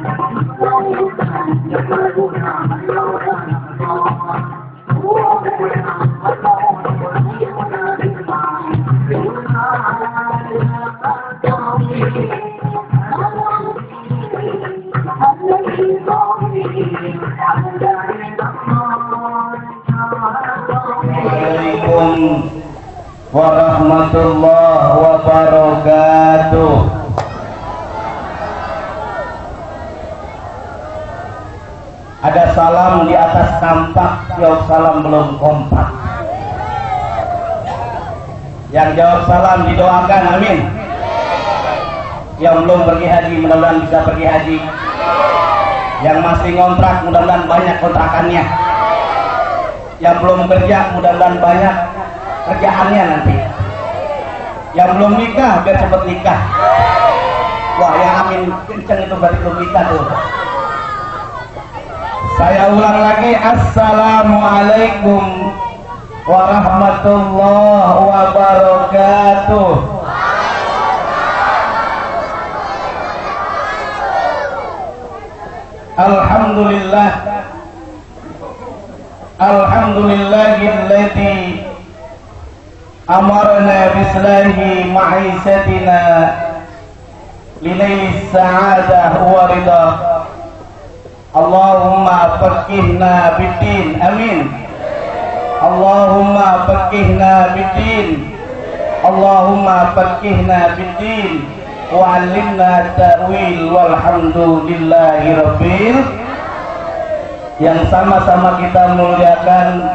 Assalamualaikum warahmatullahi wabarakatuh. Ada salam di atas tampak, jawab salam belum kompak. Yang jawab salam didoakan, amin. Yang belum pergi haji mudah-mudahan bisa pergi haji. Yang masih ngontrak mudah-mudahan banyak kontrakannya. Yang belum kerja mudah-mudahan banyak kerjaannya nanti. Yang belum nikah biar cepat nikah. Wah, yang amin kenceng itu berarti belum nikah tuh. Saya ulang lagi, assalamualaikum warahmatullahi wabarakatuh. Alhamdulillah, alhamdulillahilladzi amarna bislahi ma'isatina lilaylis sa'adah wa ridha. Allahumma faqihna biddin, amin. Allahumma faqihna biddin, Allahumma faqihna biddin wa 'allimna ta'wil, walhamdulillahi rabbil. Yang sama-sama kita muliakan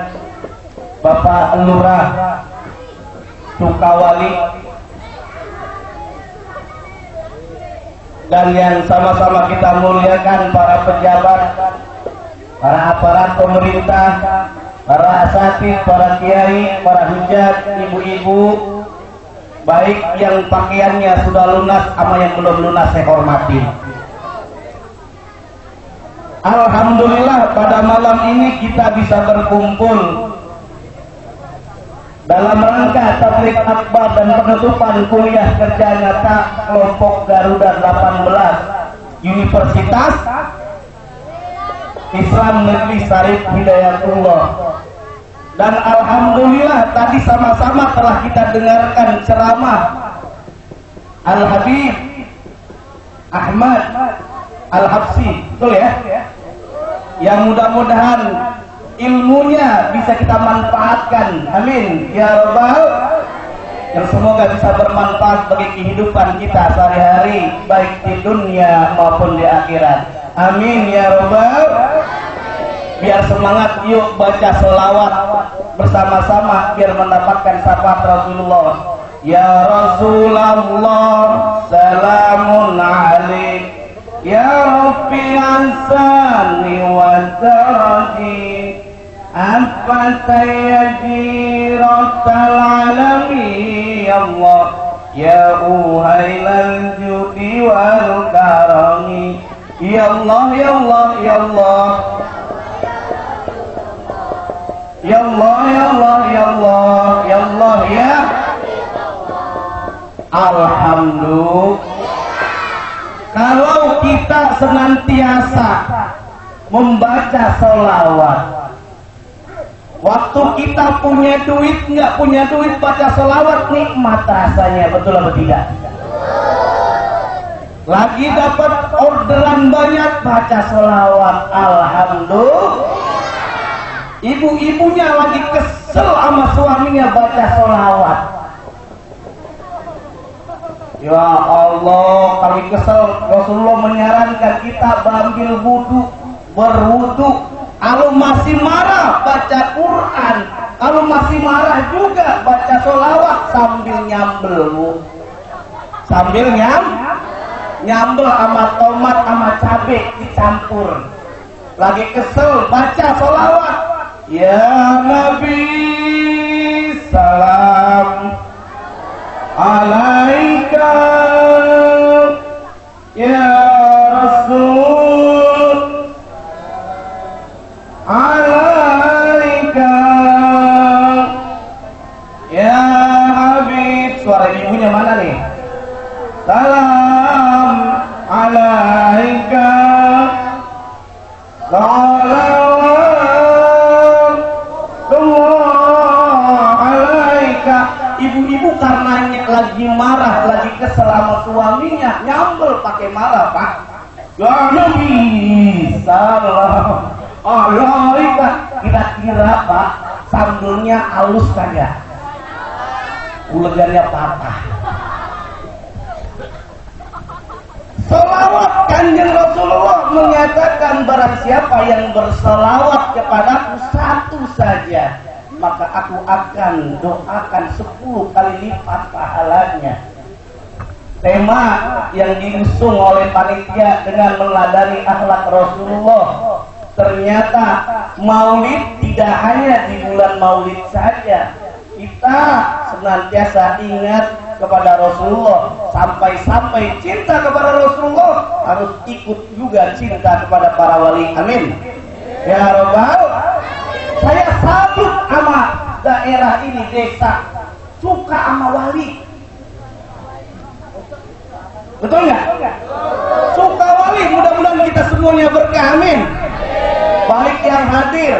Bapak Lurah Sukawali, dan yang sama-sama kita muliakan para pejabat, para aparat pemerintah, para asatidz, para kiai, para hujat, ibu-ibu, baik yang pakaiannya sudah lunas sama yang belum lunas saya hormati. Alhamdulillah pada malam ini kita bisa berkumpul dalam rangka tabligh akbar dan penutupan kuliah kerja nyata kelompok Garuda 18 Universitas Islam Negeri Syarif Hidayatullah. Dan alhamdulillah tadi sama-sama telah kita dengarkan ceramah Al-Habib Ahmad Al-Habsyi, betul ya? Yang mudah-mudahan ilmunya bisa kita manfaatkan, amin ya rabbal. Yang semoga bisa bermanfaat bagi kehidupan kita sehari-hari baik di dunia maupun di akhirat, amin ya rabbal. Biar semangat, yuk baca selawat bersama-sama biar mendapatkan syafaat Rasulullah. Ya Rasulullah salamun alaik, ya Rabbi ansani wa zarati, apa sayyidi rabbal alamin, ya Allah, ya uhailal judi wal karami, ya Allah, ya Allah, ya Allah, ya Allah, ya Allah, ya Allah, ya Allah, ya alhamdulillah. Kalau kita senantiasa membaca sholawat, waktu kita punya duit nggak punya duit baca sholawat nikmat rasanya, betul atau tidak? Lagi dapat orderan banyak baca sholawat, alhamdulillah. Ibu-ibunya lagi kesel sama suaminya baca sholawat. Ya Allah, kami kesel. Rasulullah menyarankan kita ambil wudu, berwudu. Kalau masih marah baca Quran, kalau masih marah juga baca sholawat sambil nyambel, sambil nyambel sama tomat sama cabai dicampur. Lagi kesel baca sholawat. Ya Nabi salam alaika, ya Rasul alaika, ya Habib. Suara ibunya mana nih? Salam alaika, Ibu-ibu karenanya lagi marah, lagi kesel sama suaminya, nyambel pakai marah, Pak. Ya Nabi salam alaika. Kira-kira Pak, sambelnya halus saja, ulegannya patah. Selawat Kanjeng Rasulullah menyatakan barang siapa yang berselawat kepadaku satu saja, maka aku akan doakan 10 kali lipat pahalanya. Tema yang diusung oleh panitia dengan meneladani akhlak Rasulullah. Ternyata maulid tidak hanya di bulan maulid saja. Kita senantiasa ingat kepada Rasulullah, sampai-sampai cinta kepada Rasulullah harus ikut juga cinta kepada para wali. Amin ya Rabbal. Saya salut sama daerah ini, desa, suka sama wali. Betul nggak? Suka wali, mudah-mudahan kita semuanya berkah. Amin. Balik yang hadir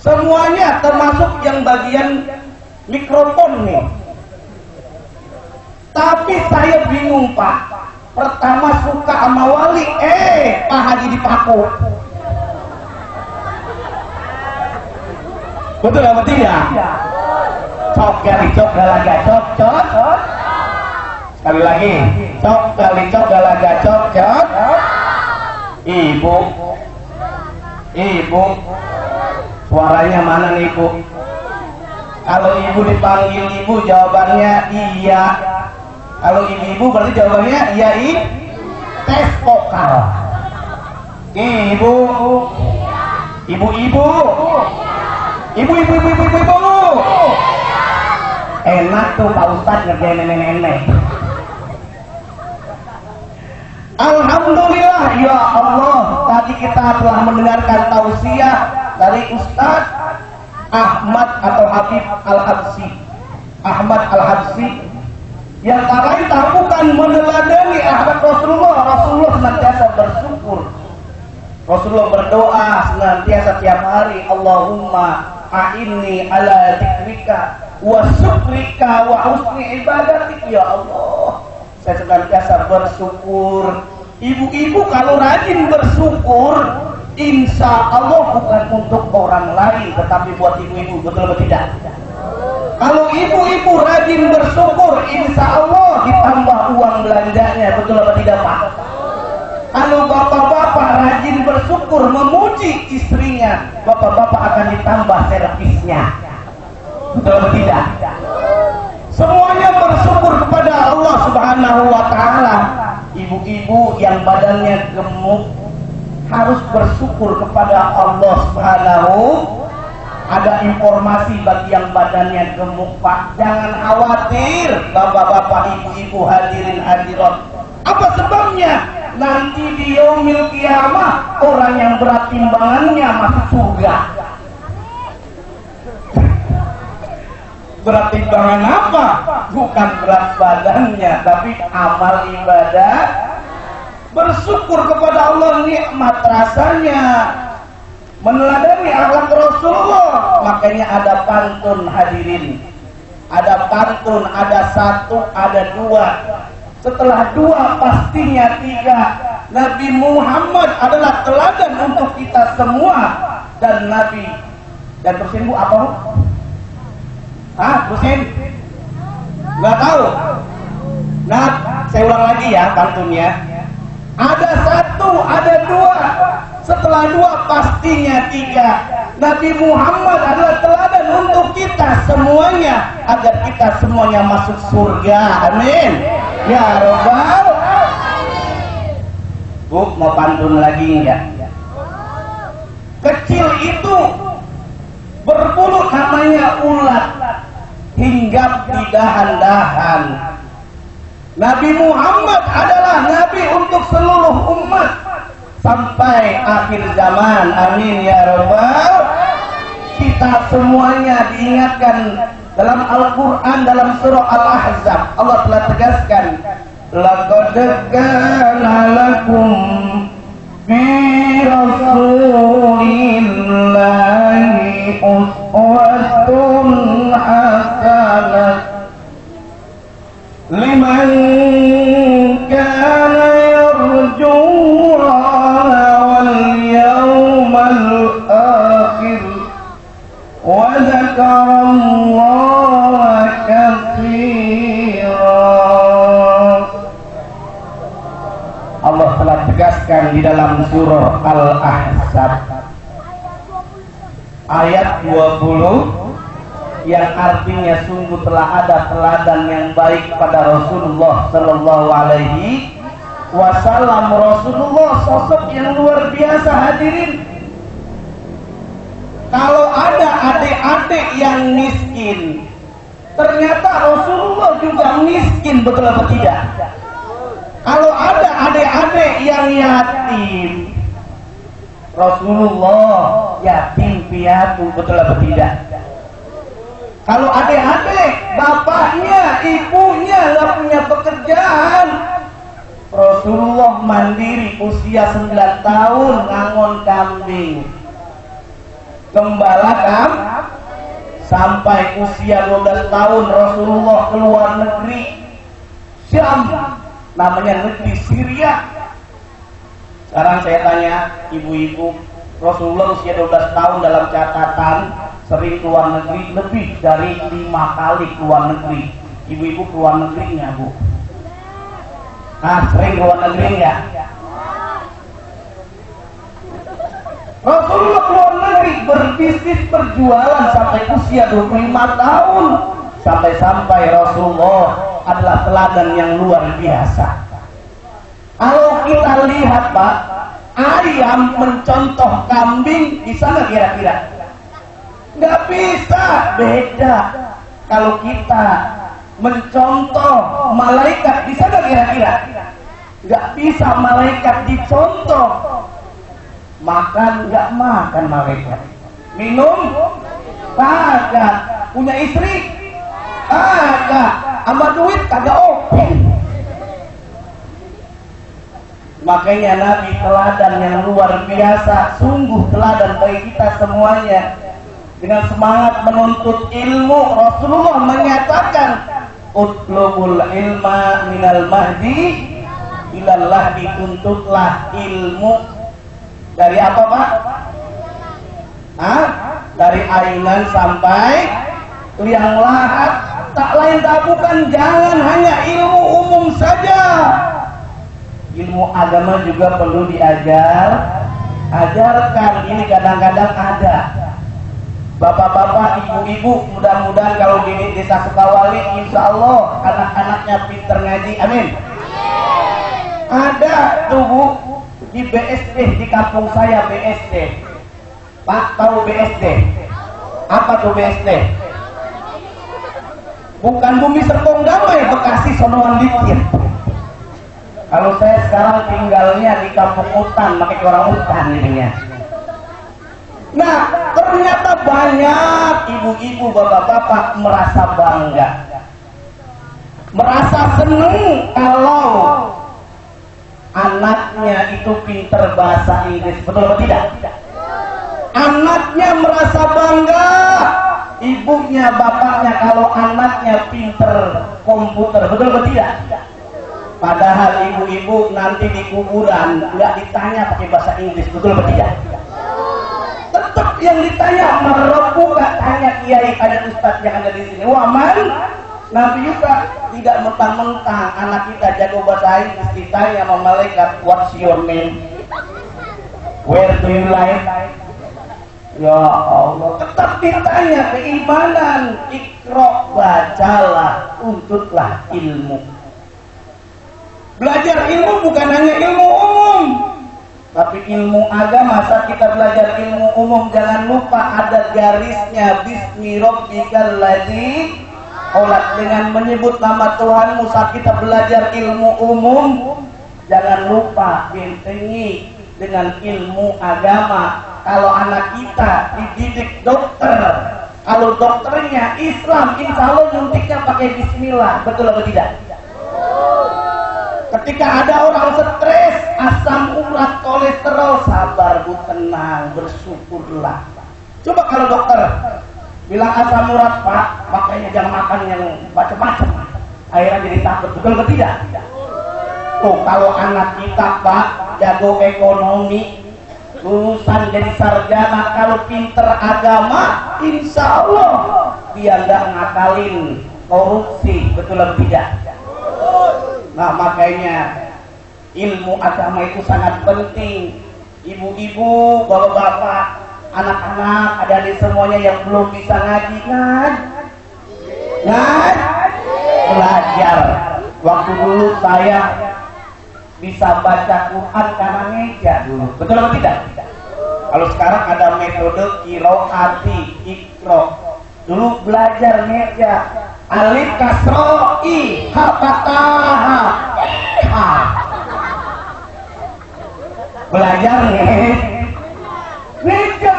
semuanya, termasuk yang bagian mikrofon nih. Tapi saya bingung Pak. Pertama suka sama wali, Pak Haji dipaku. Betul apa tidak? Cok gali cok galaga cok cok. Sekali lagi, cok gali cok galaga cok cok. Ibu, suaranya mana nih Ibu? Kalau ibu dipanggil ibu jawabannya iya. Kalau ibu berarti jawabannya iya. Tes vokal. Ibu. Enak tuh Pak Ustadz ngerjain nenek-nenek. Alhamdulillah ya Allah, tadi kita telah mendengarkan tausiah dari Ustadz Ahmad atau Habib Al-Habsyi, Ahmad Al-Habsyi, yang tak lain tak bukan meneladani akhlak Rasulullah. Rasulullah senantiasa bersyukur, Rasulullah berdoa senantiasa tiap hari, Allahumma a'inni ala dzikrika wa syukrika wa husni ibadatik. Ya Allah, saya senantiasa bersyukur. Ibu-ibu kalau rajin bersyukur, insya Allah bukan untuk orang lain, tetapi buat ibu-ibu. Betul atau tidak? Kalau ibu-ibu rajin bersyukur, insya Allah ditambah uang belanjanya. Betul atau tidak Pak? Kalau bapak-bapak rajin bersyukur memuji istrinya, bapak-bapak akan ditambah servisnya. Betul atau tidak? Semuanya bersyukur kepada Allah Subhanahu wa Ta'ala. Ibu-ibu yang badannya gemuk harus bersyukur kepada Allah Subhanahu. Ada informasi bagi yang badannya gemuk Pak, jangan khawatir bapak-bapak, ibu-ibu, hadirin hadirat. Apa sebabnya? Nanti di yaumil kiamah orang yang berat timbangannya masuk surga. Berat timbangan apa? Bukan berat badannya, tapi amal ibadah. Bersyukur kepada Allah, nikmat rasanya meneladani akhlak Rasulullah. Makanya ada pantun hadirin, ada pantun, ada 1, ada 2. Setelah 2 pastinya 3. Nabi Muhammad adalah teladan untuk kita semua. Dan Nabi, dan terusin Bu, apa Bu? Terusin? Nggak tahu? Nah, saya ulang lagi ya pantunnya. Ada 1, ada 2. Setelah 2 pastinya 3. Nabi Muhammad adalah teladan untuk kita semuanya, agar kita semuanya masuk surga. Amin ya Rabbal. Bu, mau pantun lagi enggak? Kecil itu berbulu namanya ulat, hinggap di dahan-dahan. Nabi Muhammad adalah nabi untuk seluruh umat sampai akhir zaman. Amin ya Rabbal. Kita semuanya diingatkan dalam Al-Quran, dalam surah Al-Ahzab, Allah telah tegaskan, laqad kana lakum fi rasul kanat liman kana yarju wal yawmal akhir wa dzakarallaha katsira. Allah telah tegaskan di dalam surah Al-Ahzab ayat 20 yang artinya sungguh telah ada teladan yang baik pada Rasulullah Sallallahu Alaihi Wasallam. Rasulullah sosok yang luar biasa hadirin. Kalau ada adik-adik yang miskin, ternyata Rasulullah juga miskin, betul atau tidak? Kalau ada adik-adik yang yatim, Rasulullah yatim piatu, betul atau tidak? Kalau adik-adik, bapaknya, ibunya nggak punya pekerjaan, Rasulullah mandiri usia 9 tahun ngangon kambing, gembala sampai usia 12 tahun Rasulullah keluar negeri Syam, namanya negeri Syria. Sekarang saya tanya ibu-ibu, Rasulullah usia 12 tahun dalam catatan sering keluar negeri lebih dari 5 kali keluar negeri. Ibu-ibu keluar negeri nggak, Bu? Sering keluar negeri nggak? Rasulullah keluar negeri berbisnis berjualan sampai usia 25 tahun. Sampai-sampai Rasulullah adalah teladan yang luar biasa. Kalau kita lihat, Pak, ayam mencontoh kambing, bisa nggak kira-kira? Nggak bisa, beda. Kalau kita mencontoh malaikat, bisa nggak kira-kira? Nggak bisa, malaikat dicontoh. Makan nggak makan malaikat, minum kagak, punya istri kagak, sama duit kagak oke. Makanya Nabi teladan yang luar biasa, sungguh teladan bagi kita semuanya. Dengan semangat menuntut ilmu, Rasulullah menyatakan, utlubul ilma minal mahdi ilallah, dituntutlah ilmu dari apa, Pak? Dari ayunan sampai liang lahat. Tak lain tak bukan, jangan hanya ilmu umum saja. Ilmu agama juga perlu ajarkan. Ini kadang-kadang ada bapak-bapak, ibu-ibu, mudah-mudahan kalau di desa Sukawali, insya Allah anak-anaknya pinter ngaji, amin. Ada tuh, Bu, di BSD, di kampung saya BSD. Pak, tahu BSD? Apa tuh BSD? Bukan Bumi Serpong Damai, Bekasi Sonoan Dikir. Kalau saya sekarang tinggalnya di kampung hutan, pakai orang hutan jadinya. Nah, ternyata banyak ibu-ibu, bapak-bapak merasa bangga, merasa seneng kalau anaknya itu pinter bahasa Inggris, betul atau tidak? Anaknya merasa bangga, ibunya, bapaknya kalau anaknya pinter komputer, betul atau tidak? Padahal ibu-ibu nanti di kuburan nggak ditanya pakai bahasa Inggris, betul atau tidak? Tetap yang ditanya merepu, nggak tanya kiai, ada ustadz yang ada di sini. Waman, Nabi juga tidak mentang-mentang anak kita jago bahasa Inggris ditanya sama malaikat, what's your name? Where do you live? Ya Allah, tetap ditanya keimanan. Iqra, bacalah, tuntutlah ilmu. Belajar ilmu bukan hanya ilmu umum, tapi ilmu agama. Saat kita belajar ilmu umum, jangan lupa ada garisnya, bismi rabbikal ladzi khalaq, dengan menyebut nama Tuhanmu. Saat kita belajar ilmu umum, jangan lupa bentengi dengan ilmu agama. Kalau anak kita dididik dokter, kalau dokternya Islam, insya Allah nyuntiknya pakai bismillah, betul atau tidak? Ketika ada orang stres, asam urat, kolesterol, sabar, Bu, tenang, bersyukurlah. Coba kalau dokter bilang asam urat, Pak, makanya jangan makan yang macam-macam. Akhirnya jadi takut, betul atau tidak? Tuh, kalau anak kita Pak jago ekonomi, lulusan jadi sarjana, kalau pinter agama, insya Allah dia nggak ngakalin korupsi, betul atau tidak? Nah, makanya ilmu agama itu sangat penting. Ibu-ibu, bapak-bapak, anak-anak, adik-adik semuanya yang belum bisa ngaji, belajar. Waktu dulu saya bisa baca Quran karena meja dulu, betul atau tidak? Kalau sekarang ada metode qiraati, ikro. Dulu belajar meja, alif kasro i ha fatah ha. Belajar nih meja,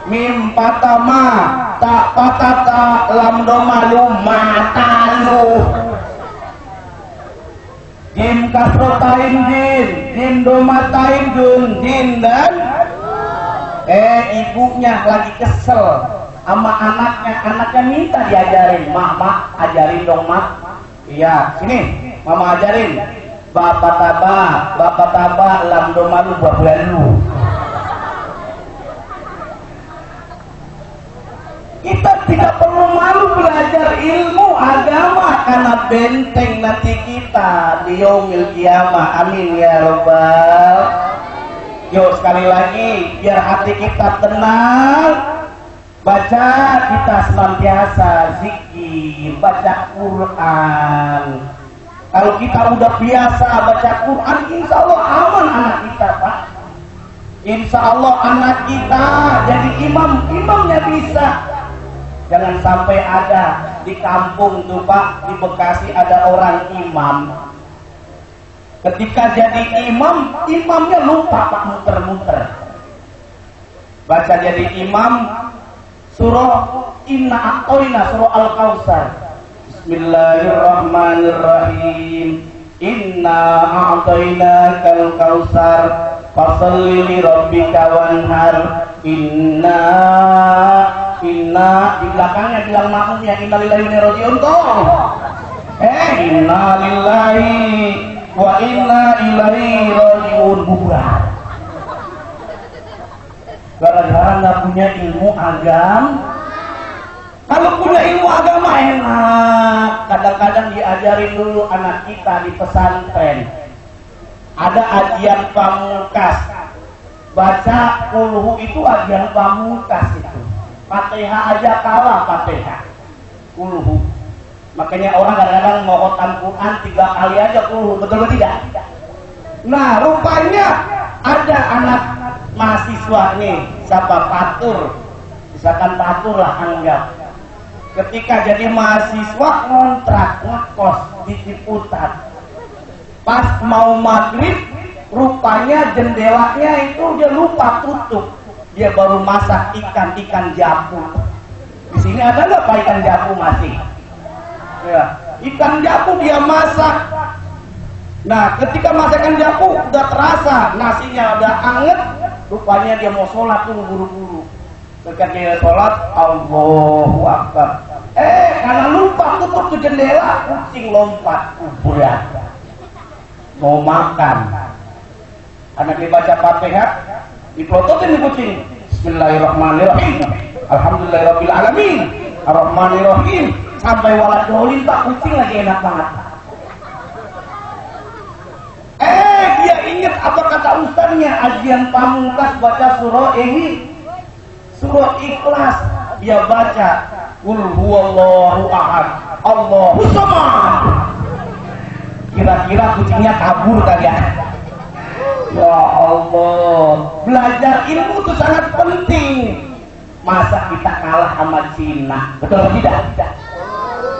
mim patama tak patata lam domalu matalu, jim kasrotain jim domatain jin dan ibunya lagi kesel sama anaknya minta diajarin, mak ajarin dong mak. Iya, sini mama ajarin. Bapak taba lam domalu buat lalu. Kita tidak perlu malu belajar ilmu agama karena benteng nanti kita di yaumil qiyamah. Amin ya robbal. Yuk sekali lagi biar hati kita tenang, baca kita senantiasa zikir, baca Quran. Kalau kita udah biasa baca Quran, insya Allah aman anak kita Pak. Insya Allah anak kita jadi imamnya bisa. Jangan sampai ada di kampung tuh Pak, di Bekasi ada orang imam. Ketika jadi imamnya lupa Pak, muter-muter. Baca jadi imam surah Inna A'toina, surah Al-Kautsar. Bismillahirrahmanirrahim. Inna a'toina kal kautsar fasholli li rabbika wanhar. Inna di belakangnya bilang makmumnya inna lillahi wa inna ilaihi raji'un toh. Inna lillahi wa inna ilaihi raji'un bubar. Gara-gara nggak punya ilmu agama. Kalau punya ilmu agama enak. Kadang-kadang diajarin dulu anak kita di pesantren. Ada ajian pamungkas. Baca kulhu itu ajian pamungkas itu. Fatihah aja kalah Fatihah. Kulhu. Makanya orang kadang-kadang mau khotam Quran 3 kali aja kulhu. Betul tidak? Nah, rupanya ada anak mahasiswa nih, siapa Fatur. Misalkan Fatur lah anggap. Ketika jadi mahasiswa kontrak ngekos di Ciputat. Pas mau maghrib, rupanya jendelanya itu dia lupa tutup. Dia baru masak ikan japu. Di sini ada nggak Pak ikan japu masih? Ya, ikan japu dia masak. Nah, ketika masakan japu udah terasa nasinya udah anget, rupanya dia mau sholat tuh buru-buru. Ketika dia sholat, Allahu Akbar. Karena lupa tutup ke jendela, kucing lompat berat. Mau makan. Anak dia baca Fatihah, dipelototin nih kucing. Bismillahirrahmanirrahim. Alhamdulillahirabbil alamin. Arrahmanirrahim. Sampai waladolin Pak, kucing lagi enak banget. Dia ingat apa kata ustaznya, ajian pamungkas baca surah ini. Surah Ikhlas dia baca Qul huwallahu ahad Allahu samad. Kira-kira kucingnya kabur kagak? Ya Allah, belajar ilmu itu sangat penting. Masa kita kalah sama Cina? Betul tidak?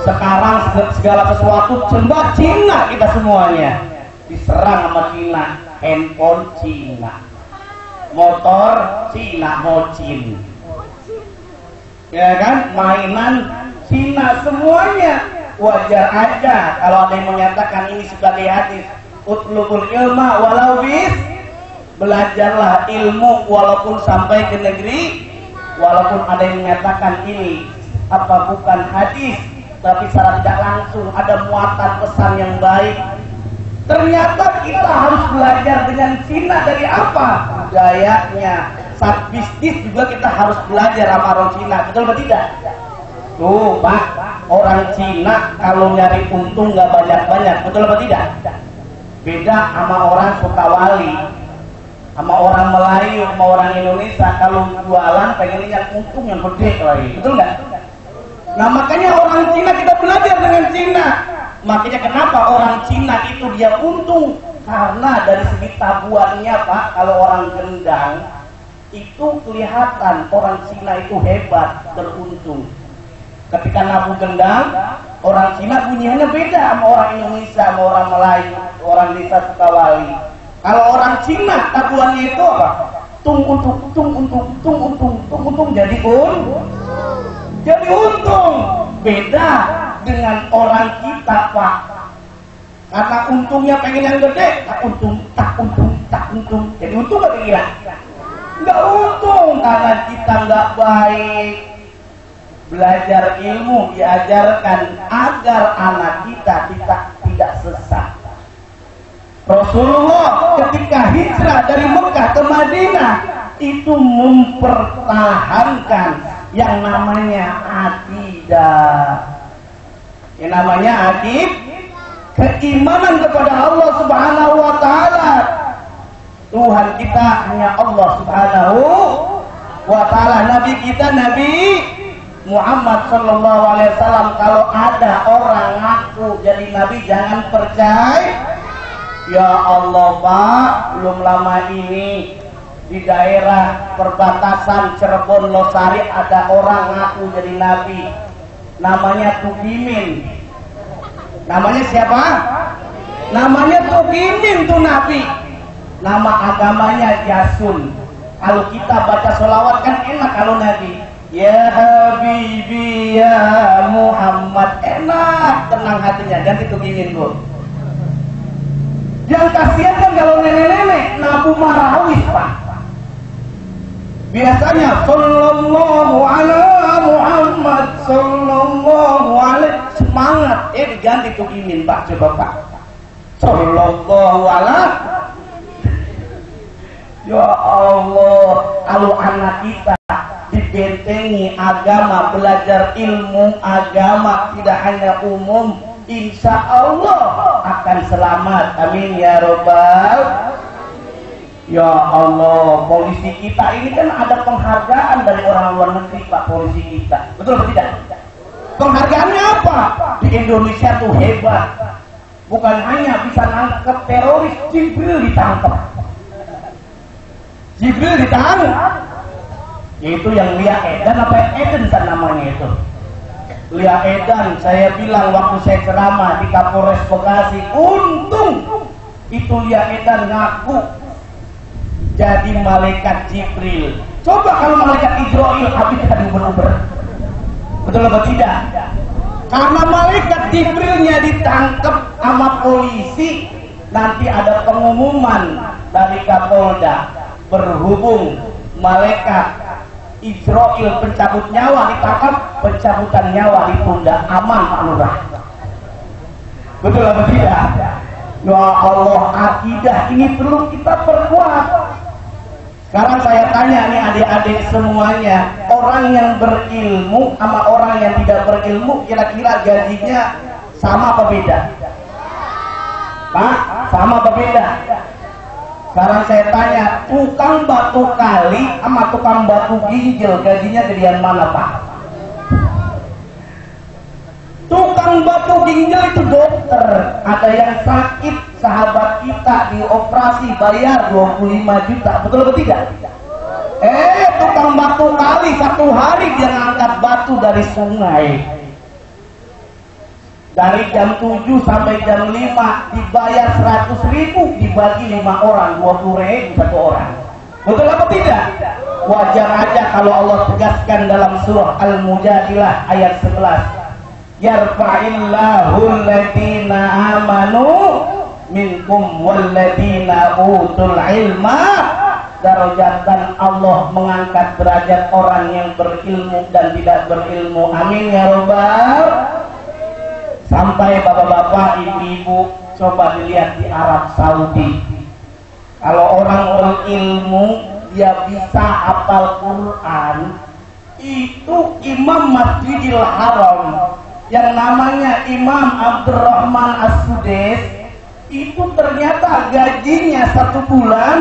Sekarang segala sesuatu serba Cina, kita semuanya diserang sama Cina. Handphone Cina, motor Cina, mocin, ya kan, mainan Cina semuanya. Wajar aja kalau ada yang menyatakan ini sebagai hadis, utlubul ilma walau bis, belajarlah ilmu walaupun sampai ke negeri. Walaupun ada yang menyatakan ini apa bukan hadis, tapi secara tidak langsung ada muatan pesan yang baik. Ternyata kita harus belajar dengan Cina dari apa? Budayanya. Saat bisnis juga kita harus belajar sama orang Cina, betul atau tidak? Tuh Pak, orang Cina kalau nyari untung nggak banyak-banyak, betul atau tidak? Beda sama orang Sukawali, sama orang Melayu, sama orang Indonesia. Kalau jualan pengen lihat untung yang gede lagi, betul nggak? Nah makanya orang Cina kita belajar dengan Cina. Makanya kenapa orang Cina itu dia untung? Karena dari segi tabuannya Pak, kalau orang gendang itu kelihatan orang Cina itu hebat, beruntung. Ketika nabuh gendang, orang Cina bunyinya beda sama orang Indonesia, sama orang Melayu, orang desa Sukawali. Kalau orang Cina tabuannya itu apa? Tung untung, tung untung, tung untung, tung untung, jadi untung. Beda dengan orang kita Pak. Karena untungnya pengen yang gede, tak untung, tak untung, tak untung. Jadi untung gak kira? Nggak untung karena kita nggak baik. Belajar ilmu diajarkan agar anak kita tidak sesat. Rasulullah ketika hijrah dari Mekah ke Madinah itu mempertahankan yang namanya akidah. Yang namanya keimanan kepada Allah Subhanahu wa taala. Tuhan kita hanya Allah Subhanahu wa taala. Nabi kita Nabi Muhammad sallallahu alaihi wasallam. Kalau ada orang ngaku jadi nabi jangan percaya. Ya Allah Pak, belum lama ini di daerah perbatasan Cirebon Losari ada orang ngaku jadi nabi. Namanya Tugimin. Namanya siapa? Namanya Tugimin tuh nabi. Nama agamanya Jasun. Kalau kita baca sholawat kan enak kalau nabi. Ya Habibi ya Muhammad, enak, tenang hatinya. Ganti Tugimin Bu. Yang kasihan kan kalau nenek-nenek nabu marawis Pak. Biasanya sallallahu ala Muhammad sallallahu alaihi, semangat diganti Tugimin Pak. Coba Pak. Sallallahu ala. Ya Allah, kalau anak kita dibentengi agama, belajar ilmu agama tidak hanya umum, insya Allah akan selamat. Amin ya robbal. Ya Allah, polisi kita ini kan ada penghargaan dari orang luar negeri Pak, polisi kita. Betul atau tidak? Penghargaannya apa? Di Indonesia tuh hebat. Bukan hanya bisa nangkep teroris, Jibril ditangkap. Jibril ditangkap. Itu yang Lia Edan apa Eden kan namanya itu. Lia Edan, saya bilang waktu saya ceramah di Kapolres Bekasi, untung itu Lia Edan ngaku jadi malaikat Jibril. Coba kalau malaikat Israel habis kita diuber-uber. Betul atau tidak? Karena malaikat Jibrilnya ditangkap sama polisi, nanti ada pengumuman dari Kapolda. Berhubung malaikat Israel pencabut nyawa ditangkap, pencabutan nyawa ditunda, aman Pak Lurah. Betul atau tidak? Ya Allah, akidah ini perlu kita perkuat. Sekarang saya tanya nih adik-adik semuanya, orang yang berilmu sama orang yang tidak berilmu kira-kira gajinya sama apa beda? Pak, sama apa beda? Sekarang saya tanya, tukang batu kali sama tukang batu ginjal gajinya gedean mana Pak? Tukang batu ginjal itu dokter. Ada yang sakit, sahabat kita dioperasi bayar 25 juta. Betul atau tidak? Tukang batu kali satu hari dia ngangkat batu dari sungai. Dari jam 7 sampai jam 5 dibayar 100.000, dibagi 5 orang 20.000 satu orang. Betul apa tidak? Wajar aja kalau Allah tegaskan dalam surah Al-Mujadilah ayat 11. Yarfa'illahu alladziina amanu minkum walladziina utul ilma darajatan, Allah mengangkat derajat orang yang berilmu dan tidak berilmu. Amin ya robbal. Sampai bapak-bapak, ibu-ibu, coba dilihat di Arab Saudi. Kalau orang berilmu, dia bisa hafal Quran. Itu imam Masjidil Haram yang namanya Imam Abdurrahman As-Sudais, itu ternyata gajinya 1 bulan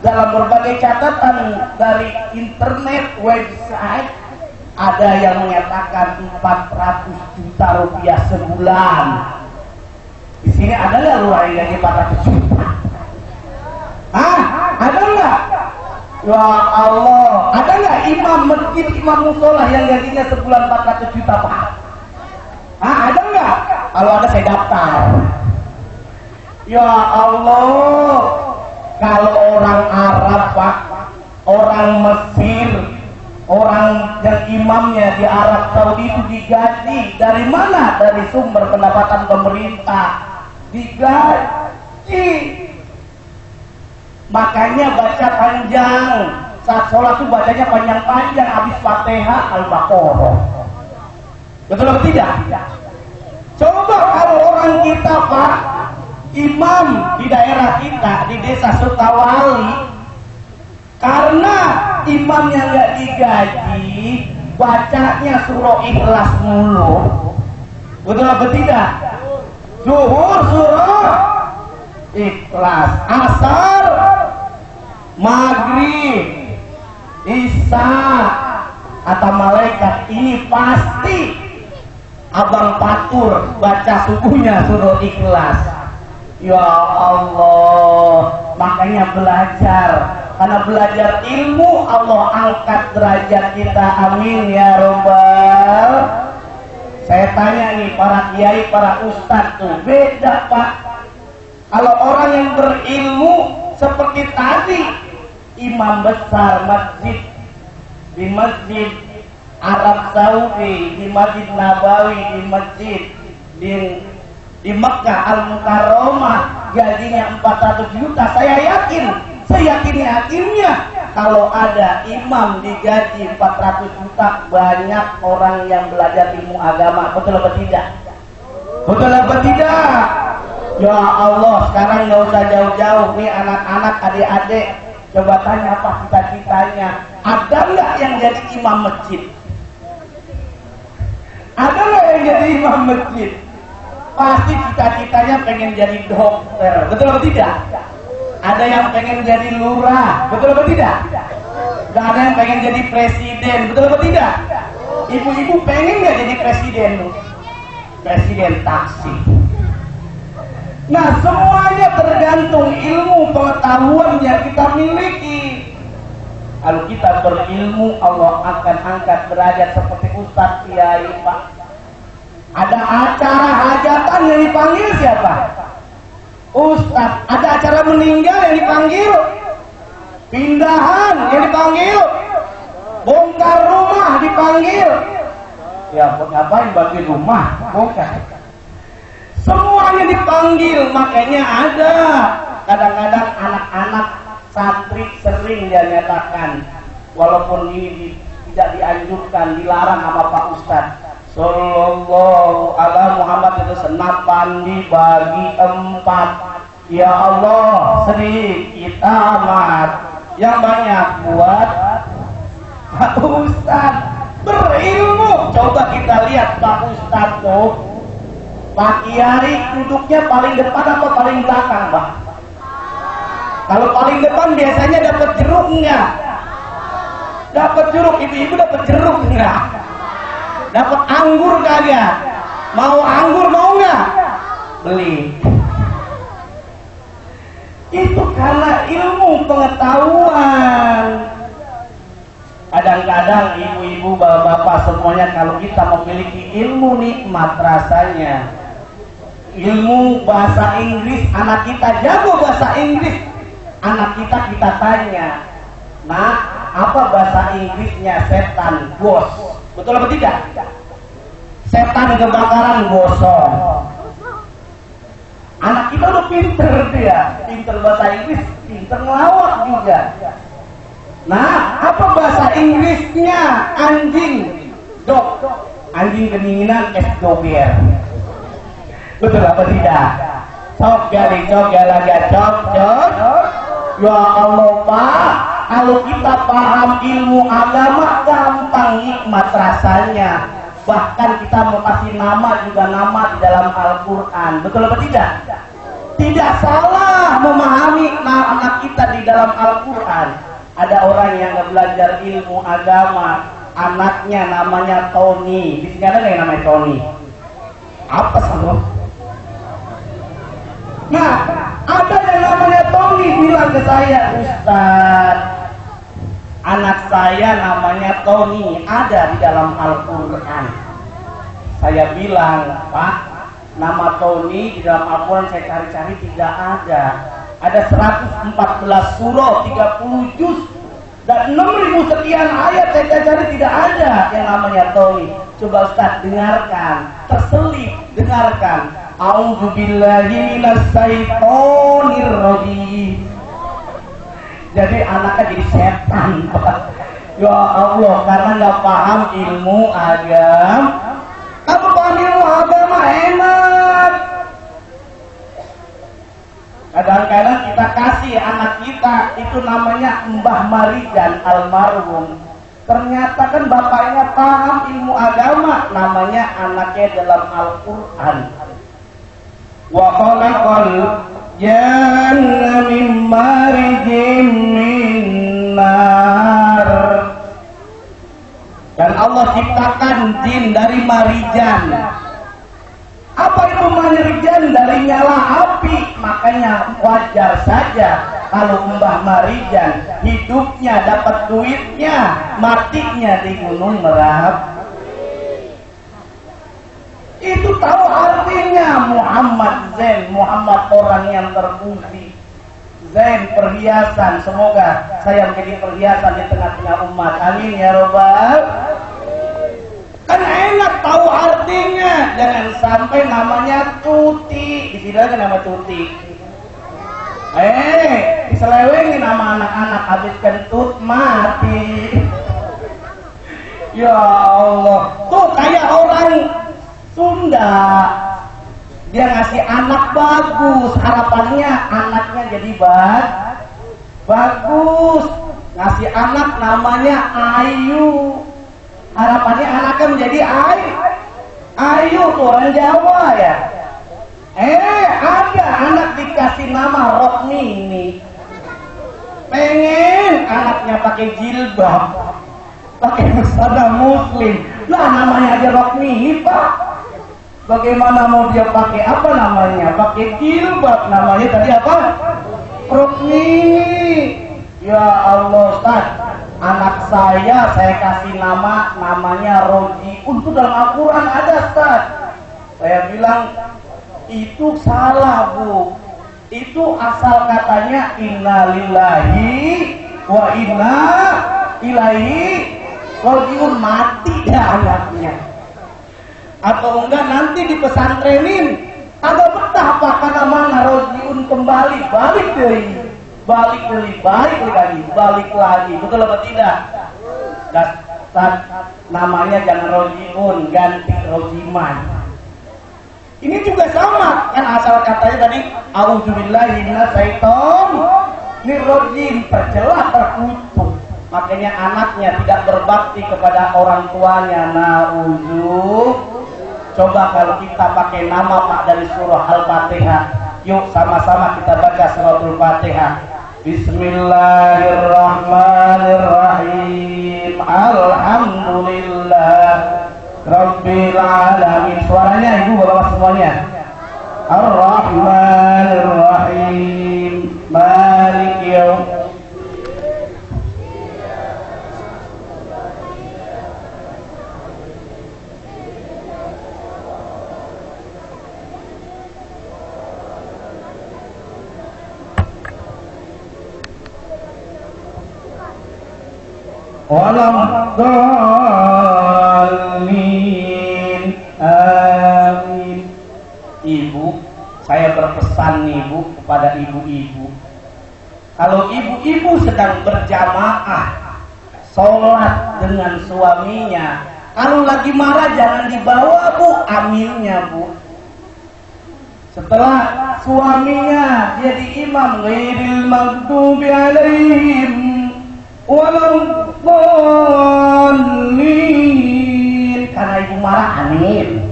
dalam berbagai catatan dari internet website ada yang menyatakan 400 juta rupiah sebulan. Di sini ada nggak lu yang gaji 400 juta? Ada nggak? Ya Allah, ada nggak imam masjid, imam musola yang gajinya sebulan 400 juta Pak? Ada nggak? Kalau ada saya daftar. Ya Allah, kalau orang Arab Pak, orang Mesir, orang yang imamnya di Arab Saudi itu digaji dari mana? Dari sumber pendapatan pemerintah, digaji. Makanya baca panjang, saat sholat itu bacanya panjang-panjang, habis Fatihah Al-Baqarah. Betul atau tidak? Coba kalau orang kita Pak, imam di daerah kita, di desa Sukawali, karena imamnya nggak digaji, bacanya surah Ikhlas mulu. Betul atau tidak? Zuhur surah Ikhlas, asar, maghrib, isya, kata malaikat ini pasti abang patur baca subuhnya surah Ikhlas. Ya Allah, makanya belajar, karena belajar ilmu Allah angkat derajat kita. Amin ya robbal. Saya tanya nih para kiai, para ustadz tuh beda Pak. Kalau orang yang berilmu seperti tadi, imam besar masjid di masjid Arab Saudi, di Masjid Nabawi, di masjid di Mekah Al-Mukarramah, gajinya 400 juta. Saya yakinnya kalau ada imam digaji 400 juta, banyak orang yang belajar ilmu agama. Betul atau tidak? Betul atau tidak? Ya Allah, sekarang nggak usah jauh-jauh nih anak-anak, adik-adik, coba tanya apa cita-citanya. Ada nggak yang jadi imam masjid? Ada nggak yang jadi imam masjid? Pasti cita-citanya pengen jadi dokter. Betul atau tidak? Ada yang pengen jadi lurah. Betul atau tidak? Gak ada yang pengen jadi presiden. Betul atau tidak? Ibu-ibu pengen nggak jadi presiden? Presiden taksi. Nah, semuanya tergantung ilmu pengetahuan yang kita miliki. Kalau kita berilmu, Allah akan angkat derajat seperti Ustadz Kiai Pak. Ada acara hajatan yang dipanggil siapa? Ustadz. Ada acara meninggal yang dipanggil, pindahan yang dipanggil, bongkar rumah dipanggil. Ya, ngapain bagi rumah? Bongkar. Semuanya dipanggil. Makanya ada kadang-kadang anak-anak santri sering dia nyatakan, walaupun ini tidak dianjurkan, dilarang sama Pak Ustadz, Sallallahu alaihi Muhammad itu senapan dibagi 4. Ya Allah, sedikit amat, yang banyak buat Pak Ustadz berilmu. Coba kita lihat Pak Ustadz tuh, Pak Kiai duduknya paling depan apa paling belakang, Pak? Kalau paling depan biasanya dapat jeruk enggak? Dapat jeruk, ibu-ibu dapat jeruk enggak? Dapat anggur kagak? Mau anggur mau enggak? Beli. Itu karena ilmu pengetahuan. Kadang-kadang ibu-ibu, bapak-bapak semuanya, kalau kita memiliki ilmu nikmat rasanya. Ilmu bahasa Inggris, anak kita jago bahasa Inggris, anak kita tanya, nah apa bahasa Inggrisnya setan? Ghost. Betul atau tidak? Setan kebakaran gosong. Anak kita udah pinter dia, pinter bahasa Inggris, pinter ngelawak juga. Nah, apa bahasa Inggrisnya anjing? Dog. Anjing kedinginan es doger. Betul apa tidak? Cok gali cok galaga cok cok. Ya Allah Pak, kalau kita paham ilmu agama gampang nikmat rasanya. Bahkan kita mau kasih nama juga nama di dalam Al-Quran. Betul apa tidak? Tidak salah memahami anak kita di dalam Al-Quran. Ada orang yang nggak belajar ilmu agama, anaknya namanya Tony. Di sini ada nggak yang namanya Tony? Apa sama? Nah, ada yang namanya Tony bilang ke saya, Ustaz, anak saya namanya Tony, ada di dalam Al-Quran. Saya bilang, Pak, nama Tony di dalam Al-Quran saya cari-cari tidak ada. Ada 114 surah, 30 juz, dan 6.000 sekian ayat saya cari tidak ada yang namanya Tony. Coba Ustaz dengarkan, terselip, dengarkan. A'udzubillahi minasyaitonir rajim. Jadi anaknya jadi setan. Ya Allah, karena nggak paham ilmu agama. Kamu paham ilmu agama enak. Kadang-kadang kita kasih anak kita itu namanya Mbah Marijan almarhum. Ternyata kan bapaknya paham ilmu agama, namanya anaknya dalam Al-Quran. Wa khalaqal janna min marijin min nar. Dan Allah ciptakan jin dari marijan. Apa itu marijan? Dari nyala api. Makanya wajar saja kalau Mbah Marijan hidupnya dapat duitnya, matinya di Gunung Merapi. Itu tahu artinya Muhammad Zain, Muhammad orang yang terpuji. Zain perhiasan, semoga saya menjadi perhiasan di tengah-tengah umat. Amin ya Rabbal. Kan enak tahu artinya, jangan sampai namanya Tuti. Di sini ada nama Tuti. Diselewengin nama anak-anak, habis kentut mati. Ya Allah, tuh kayak orang Sunda. Dia ngasih anak bagus, harapannya anaknya jadi bagus. Ngasih anak namanya Ayu. Harapannya anaknya menjadi Ayu tuh orang Jawa ya. Ada anak dikasih nama Rokni ini. Pengen anaknya pakai jilbab, pakai busana muslim. Nah namanya aja Rokni Pak. Bagaimana mau dia pakai apa namanya? Pakai jilbab, namanya tadi apa? Rokni. Ya Allah Ustaz, anak saya kasih namanya Roji. Untuk dalam Al-Quran ada Ustaz. Saya bilang itu salah Bu. Itu asal katanya inna lillahi wa inna ilaihi rajiun, mati ya anaknya. Atau enggak nanti di pesantrenin agak betah Pak, karena mana Rojiun kembali, balik lagi, betul apa tidak? Dan namanya jangan Rojiun, ganti Rojiman. Ini juga sama, kan asal katanya tadi auzubillahi minasyaitonir rajim, tercelah, terkutuk. Makanya anaknya tidak berbakti kepada orang tuanya. Coba kalau kita pakai nama Pak dari surah Al-Fatihah. Yuk sama-sama kita baca suratul Fatihah. Bismillahirrahmanirrahim. Alhamdulillah Rabbil alamin. Suaranya ibu bapak semuanya. Ar-Rahmanir-Rahim. Maliki yaum. Waladhdallin. Amin. Ibu, saya berpesan nih Bu kepada ibu-ibu. Kalau ibu-ibu sedang berjamaah sholat dengan suaminya, kalau lagi marah jangan dibawa bu amilnya bu. Setelah suaminya jadi imam, ghairil maghdubi alaihim waladdallin, karena ibu marah amin.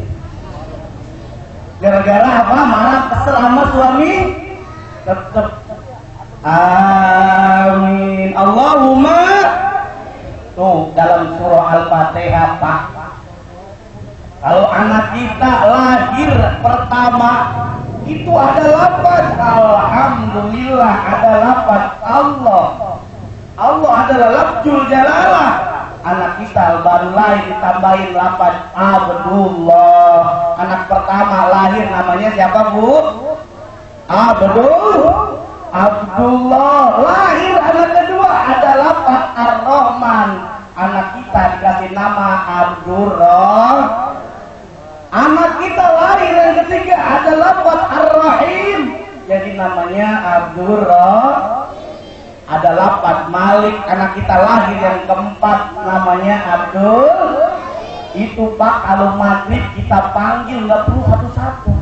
Gara-gara apa? Marah kesel sama suami, tetap amin. Allahumma. Tuh dalam surah Al-Fatihah Pak, kalau anak kita lahir pertama itu ada lafaz alhamdulillah, ada lafaz Allah. Allah adalah lafzul jalalah. Anak kita baru lahir ditambahin lafaz Abdullah. Anak pertama lahir namanya siapa bu? Abdullah. Lahir anak kedua ada lafaz Ar-Rahman. Anak kita dikasih nama Abdurrahman. Anak kita lahir yang ketiga ada lafaz Ar-Rahim, jadi namanya Abdurrahman. Ada lafaz Malik. Anak kita lahir yang keempat namanya Abdul. Itu Pak, kalau maghrib kita panggil nggak perlu satu-satu.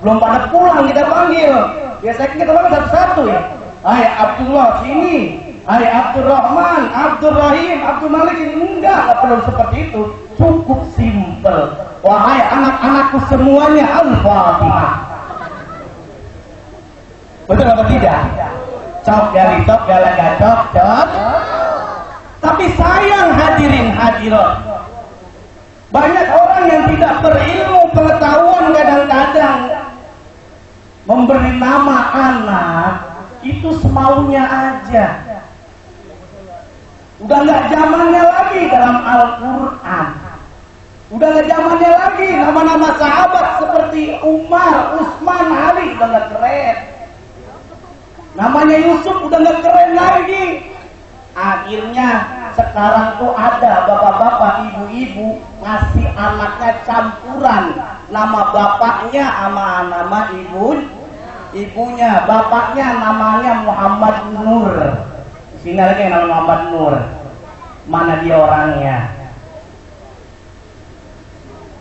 Belum pada pulang kita panggil. Biasanya kita panggil satu-satu ya. Hai Abdullah sini. Hai Abdurrahman, Abdurrahim, Abdul Malik ini. Enggak perlu seperti itu. Cukup simpel. Wahai anak-anakku semuanya, Al-Fatihah. Betul atau tidak? Cok gali cok galaga cok. Tapi sayang hadirin hadirat, banyak orang yang tidak berilmu pengetahuan kadang-kadang memberi nama anak itu semaunya aja. Udah nggak zamannya lagi dalam Al-Quran. Udah nggak zamannya lagi nama-nama sahabat seperti Umar, Utsman, Ali, udah nggak keren. Namanya Yusuf udah nggak keren lagi. Akhirnya sekarang tuh ada bapak-bapak, ibu-ibu ngasih anaknya campuran nama bapaknya sama nama ibunya. Bapaknya namanya Muhammad Nur. Sini lagi yang nama Muhammad Nur. Mana dia orangnya?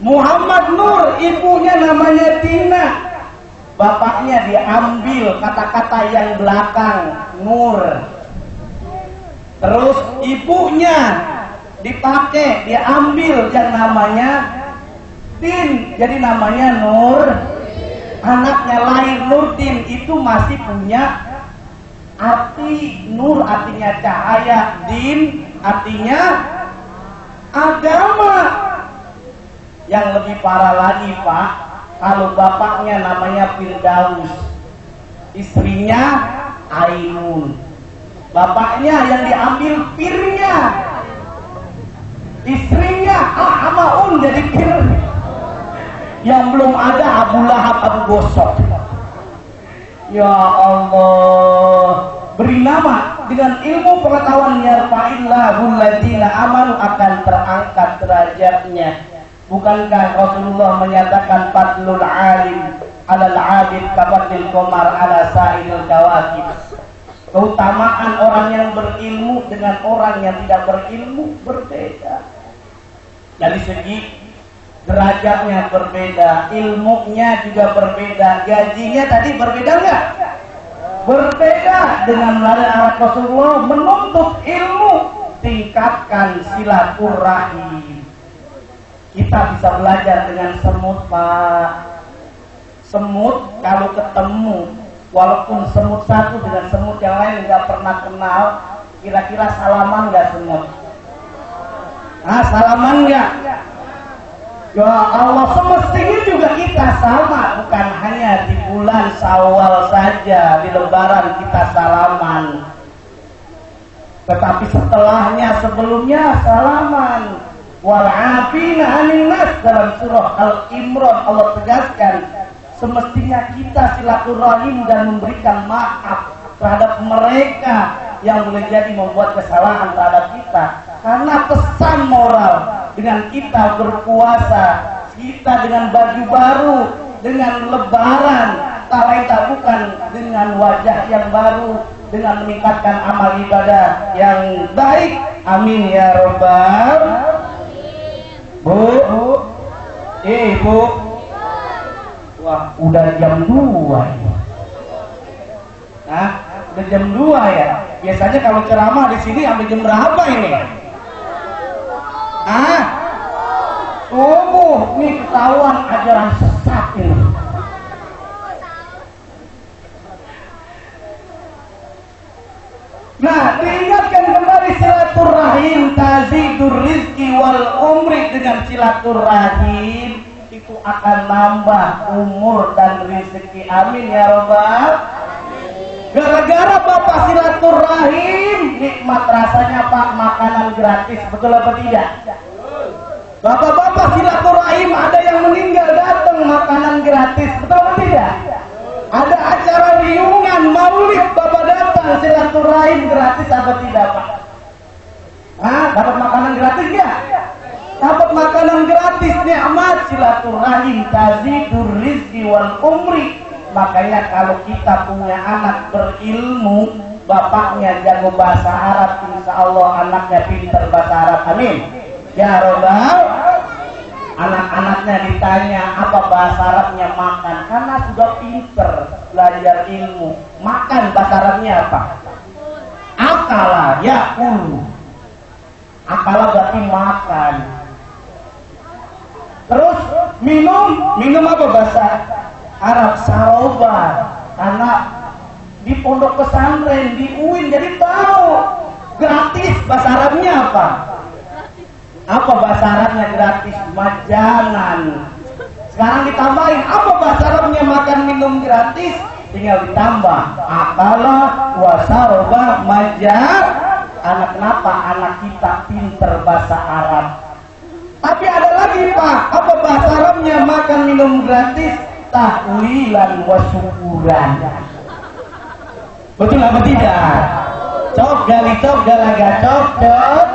Muhammad Nur, ibunya namanya Tina. Bapaknya diambil kata-kata yang belakang Nur. Terus ibunya dipakai, diambil yang namanya Din, jadi namanya Nur. Anaknya lahir Nurdin itu masih punya arti. Nur artinya cahaya, Din artinya agama. Yang lebih parah lagi Pak, kalau bapaknya namanya Firdaus, istrinya Ainun. Bapaknya yang diambil Firnya, istrinya Amaun jadi Fir. Yang belum ada Abu Lahab, Abu Gosok. Ya Allah, beri nama dengan ilmu pengetahuan yarfa'illahu alladziina amanu, akan terangkat derajatnya. Bukankah Rasulullah menyatakan fadlul alim alal abid kafadlil qamar ala sa'ilil kawakib. Keutamaan orang yang berilmu dengan orang yang tidak berilmu berbeda. Dari segi derajatnya berbeda, ilmunya juga berbeda, gajinya tadi berbeda enggak? Berbeda. Dengan melalui Rasulullah menuntut ilmu, tingkatkan silaturahim. Kita bisa belajar dengan semut Pak. Semut kalau ketemu, walaupun semut satu dengan semut yang lain nggak pernah kenal, kira-kira salaman nggak semut? Salaman nggak? Ya Allah, semestinya juga kita sama, bukan hanya di bulan Syawal saja, di Lebaran kita salaman, tetapi setelahnya, sebelumnya salaman. Wal'afina 'anil nas, dalam surah Al-Imran Allah tegaskan semestinya kita silaturahim dan memberikan maaf terhadap mereka yang boleh jadi membuat kesalahan terhadap kita. Karena pesan moral dengan kita berpuasa, kita dengan baju baru, dengan lebaran, tak lain tak bukan dengan wajah yang baru, dengan meningkatkan amal ibadah yang baik. Amin ya robbal. Bu, Bu, wah udah jam 2 ini. Nah, udah jam 2 ya. Biasanya kalau ceramah di sini sampai jam berapa ini? Ini ketahuan ajaran sesat ini. Nah, diingatkan kembali silaturahim tazidur rizki wal umri. Dengan silaturahim itu akan nambah umur dan rezeki. Amin ya robbal. Gara-gara bapak silaturahim, nikmat rasanya Pak makanan gratis, betul apa tidak? Bapak-bapak silaturahim ada yang meninggal datang makanan gratis, betul apa tidak? Ada acara riungan maulid bapak datang silaturahim gratis apa tidak Pak? Dapat makanan gratis ya? Dapat makanan gratis, nikmat silaturahim tazidur rizki wal umri. Makanya kalau kita punya anak berilmu, bapaknya jago bahasa Arab, insya Allah anaknya pintar bahasa Arab. Amin ya robbal. Anak-anaknya ditanya apa bahasa Arabnya, makan, karena sudah pintar belajar ilmu. Makan bahasa Arabnya apa? Akala yakulu. Akala berarti makan. Terus minum apa bahasa Arab? Saroba. Karena di pondok pesantren di UIN jadi tahu gratis bahasa Arabnya apa? Apa bahasa Arabnya gratis? Majanan. Sekarang ditambahin apa bahasa Arabnya makan minum gratis? Tinggal ditambah akala wasaroba majan. Anak kenapa? Anak kita pinter bahasa Arab. Tapi ada lagi Pak, apa bahasa Arabnya makan minum gratis? Tahlilan wa syukuran. Betul apa tidak? Cok gali cok galaga cok cok.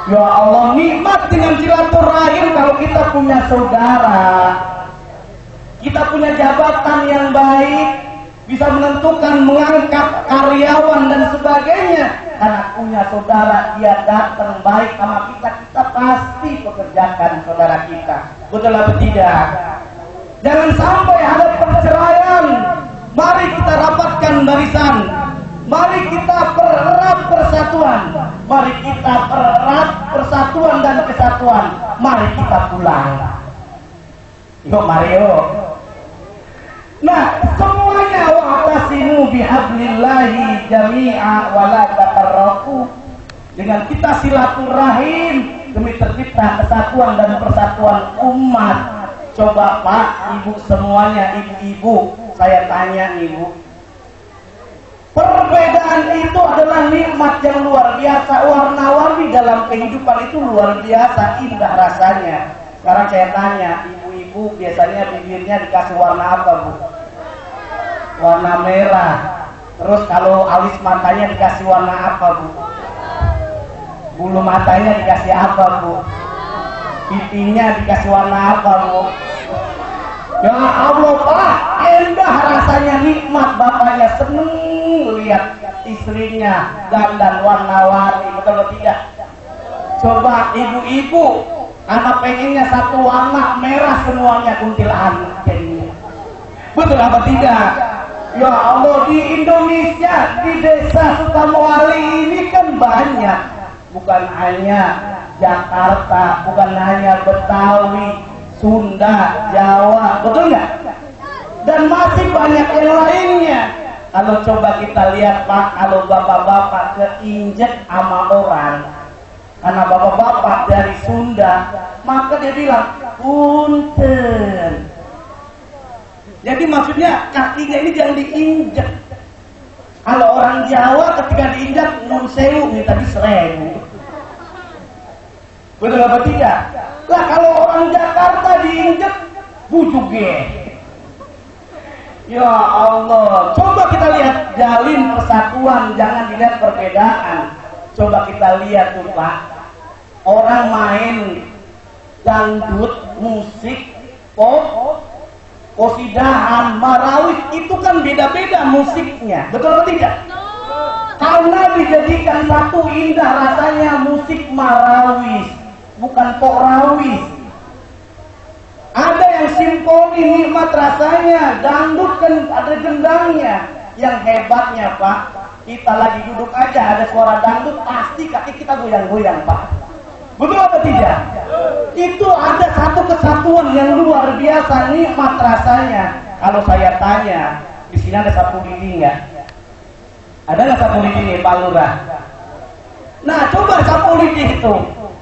Ya Allah, nikmat dengan silaturahim. Kalau kita punya saudara, kita punya jabatan yang baik, bisa menentukan mengangkat karyawan dan sebagainya. Karena punya saudara, dia datang baik sama kita, kita pasti pekerjakan saudara kita. Betul apa tidak? Jangan sampai ada perceraian. Mari kita rapatkan barisan. Mari kita pererat persatuan. Mari kita pererat persatuan dan kesatuan. Mari kita pulang. Yuk Mario. Nah, semuanya wa'tasimu bihablillahi jami'a wa la tafarraqu. Dengan kita silaturahim demi tercipta kesatuan dan persatuan umat. Coba Pak, Ibu semuanya, ibu-ibu, saya tanya Ibu, perbedaan itu adalah nikmat yang luar biasa. Warna-warni dalam kehidupan itu luar biasa, indah rasanya. Sekarang saya tanya, ibu-ibu biasanya bibirnya dikasih warna apa Bu? Warna merah. Terus kalau alis matanya dikasih warna apa Bu? Bulu matanya dikasih apa Bu? Pipinya dikasih warna apa Bu? Ya Allah Pak, indah rasanya, nikmat. Bapaknya seneng lihat istrinya dandan warna-warni, betul atau tidak? Coba ibu-ibu, anak pengennya satu warna merah semuanya kuntilanak jadinya. Betul apa tidak? Ya Allah, di Indonesia, di desa Sukamawali ini kan banyak. Bukan hanya Jakarta, bukan hanya Betawi, Sunda, Jawa, betul nggak? Dan masih banyak yang lainnya. Kalau coba kita lihat Pak, kalau bapak-bapak keinjek sama orang, karena bapak-bapak dari Sunda, maka dia bilang punten. Jadi maksudnya kakinya ini jangan diinjek. Kalau orang Jawa ketika diinjak nun sewu, minta disereng. Betul apa tidak? Lah kalau orang Jakarta diinjek bujuge. Ya Allah, coba kita lihat jalin persatuan, jangan dilihat perbedaan. Coba kita lihat tuh Pak, orang main dangdut, musik, pop, Qasidahan, marawis itu kan beda-beda musiknya, betul atau tidak? Karena dijadikan satu indah rasanya musik marawis, bukan korawis. Ada yang simfoni nikmat rasanya, dangdut kan ada gendangnya. Yang hebatnya Pak, kita lagi duduk aja ada suara dangdut pasti kaki kita goyang-goyang Pak. Betul atau tidak? Itu ada satu kesatuan yang luar biasa, nikmat rasanya. Kalau saya tanya, di sini ada sapu lidi nggak? Ada nggak sapu lidi Pak Lurah? Nah, coba sapu lidi itu.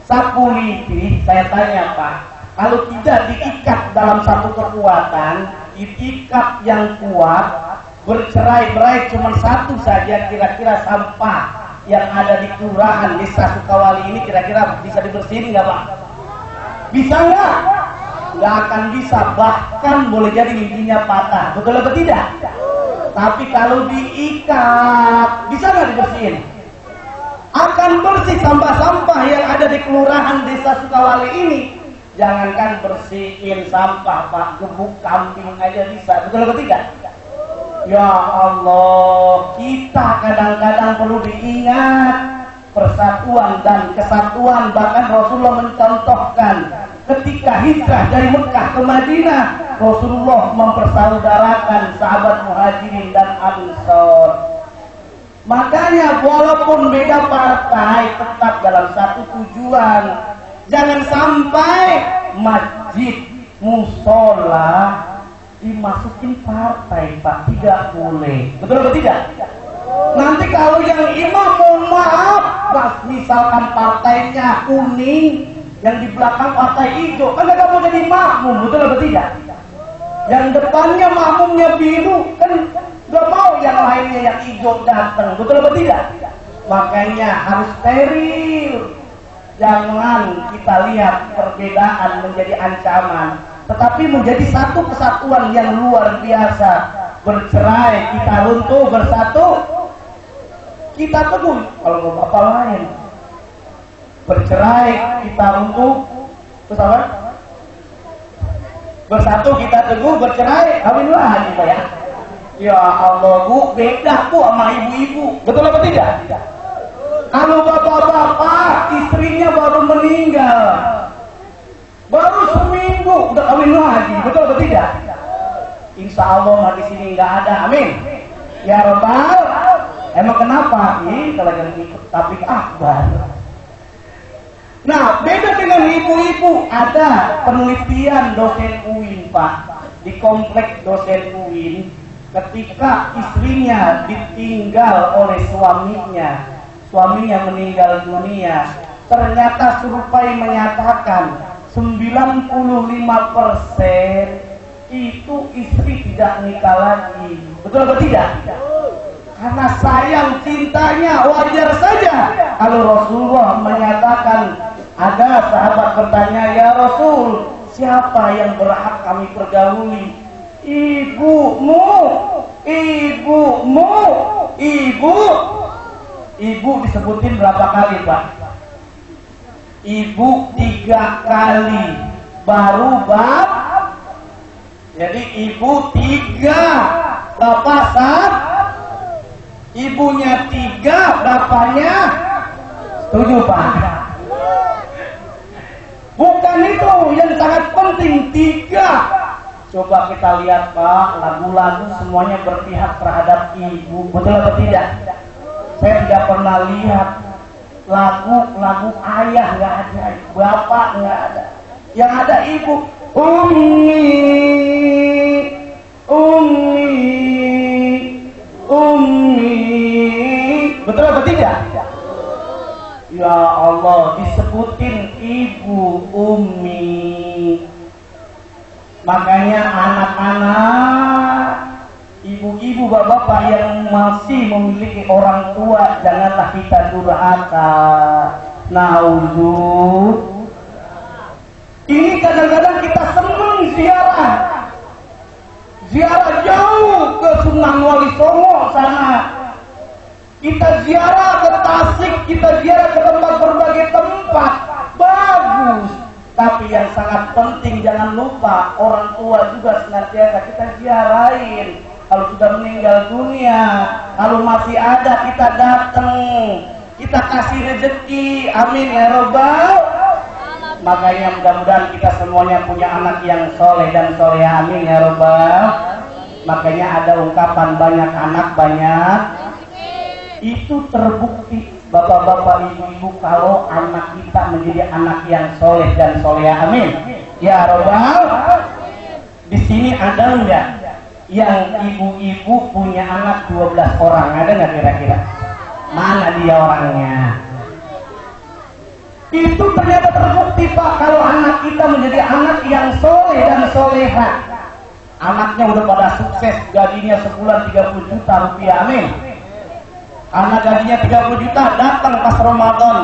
Sapu lidi, saya tanya Pak, kalau tidak diikat dalam satu kekuatan, diikat yang kuat, bercerai-berai cuma satu saja, kira-kira sampah yang ada di kelurahan Desa Sukawali ini kira-kira bisa dibersihin nggak Pak? Bisa nggak? Nggak akan bisa, bahkan boleh jadi giginya patah, betul atau tidak? Tapi kalau diikat, bisa nggak dibersihin? Akan bersih sampah-sampah yang ada di kelurahan Desa Sukawali ini. Jangankan bersihin sampah Pak, gebuk kambing aja bisa, betul atau tidak? Ya Allah, kita kadang-kadang perlu diingat persatuan dan kesatuan. Bahkan Rasulullah mencontohkan ketika hijrah dari Mekah ke Madinah, Rasulullah mempersaudarakan sahabat Muhajirin dan Ansor. Makanya walaupun beda partai, tetap dalam satu tujuan. Jangan sampai masjid, musola dimasukin partai Pak, tidak boleh, betul atau tidak? Nanti kalau yang imam mohon maaf, misalkan partainya kuning, yang di belakang partai hijau, kan nggak mau jadi makmum, betul atau tidak? Yang depannya makmumnya biru, kan nggak mau yang lainnya yang hijau datang, betul atau tidak? Makanya harus steril. Jangan kita lihat perbedaan menjadi ancaman, tetapi menjadi satu kesatuan yang luar biasa. Bercerai kita runtuh, bersatu kita teguh. Kalau mau apa lain, bercerai kita runtuh, terus apa? Bersatu kita teguh, bercerai kawin lagi Pak ya. Ya Allah Bu, beda Bu sama ibu-ibu, betul apa tidak? Kalau bapak-bapak istrinya baru meninggal, baru seminggu udah kawin lagi, betul atau tidak? Insya Allah di sini nggak ada, amin. Ya Rabbal, emang kenapa? Kalau yang ikut tablik akbar. Nah, beda dengan ibu-ibu. Ada penelitian dosen UIN Pak, di kompleks dosen UIN, ketika istrinya ditinggal oleh suaminya meninggal dunia, ternyata survei menyatakan 95% itu istri tidak nikah lagi. Betul atau tidak? Karena sayang cintanya, wajar saja. Kalau Rasulullah menyatakan, ada sahabat bertanya, ya Rasul, siapa yang berhak kami pergauli? Ibumu, ibumu, ibu disebutin berapa kali Pak? Ibu 3 kali, baru bab. Jadi ibu 3, bapak 1. Ibunya 3, bapaknya 7 Pak. Bukan itu yang sangat penting, 3. Coba kita lihat Pak, lagu-lagu semuanya berpihak terhadap ibu, betul atau tidak? Saya tidak pernah lihat lagu ayah nggak ada, bapak nggak ada, yang ada ibu. Ummi, betul atau tidak? Ya Allah, disebutin ibu, ummi. Makanya anak-anak, ibu-ibu, bapak-bapak yang masih memiliki orang tua, janganlah kita durhaka. Naudzu. Ini kadang-kadang kita senang ziarah jauh ke Sunan Wali Songo sana. Kita ziarah ke Tasik, kita ziarah ke berbagai tempat, bagus. Tapi yang sangat penting penting jangan lupa orang tua juga senantiasa kita ziarahin. Kalau sudah meninggal dunia, kalau masih ada kita datang, kita kasih rezeki. Amin ya robbal. Makanya mudah-mudahan kita semuanya punya anak yang soleh dan soleha. Amin ya robbal. Makanya ada ungkapan banyak anak banyak. Itu terbukti bapak-bapak ibu-ibu kalau anak kita menjadi anak yang soleh dan soleha. Amin ya robbal. Di sini ada enggak yang ibu-ibu punya anak 12 orang? Ada nggak kira-kira? Mana dia orangnya? Itu ternyata terbukti Pak, kalau anak kita menjadi anak yang soleh dan soleha. Anaknya udah pada sukses, gajinya sebulan 30 juta rupiah. Amin. Anak gajinya 30 juta, datang pas Ramadan,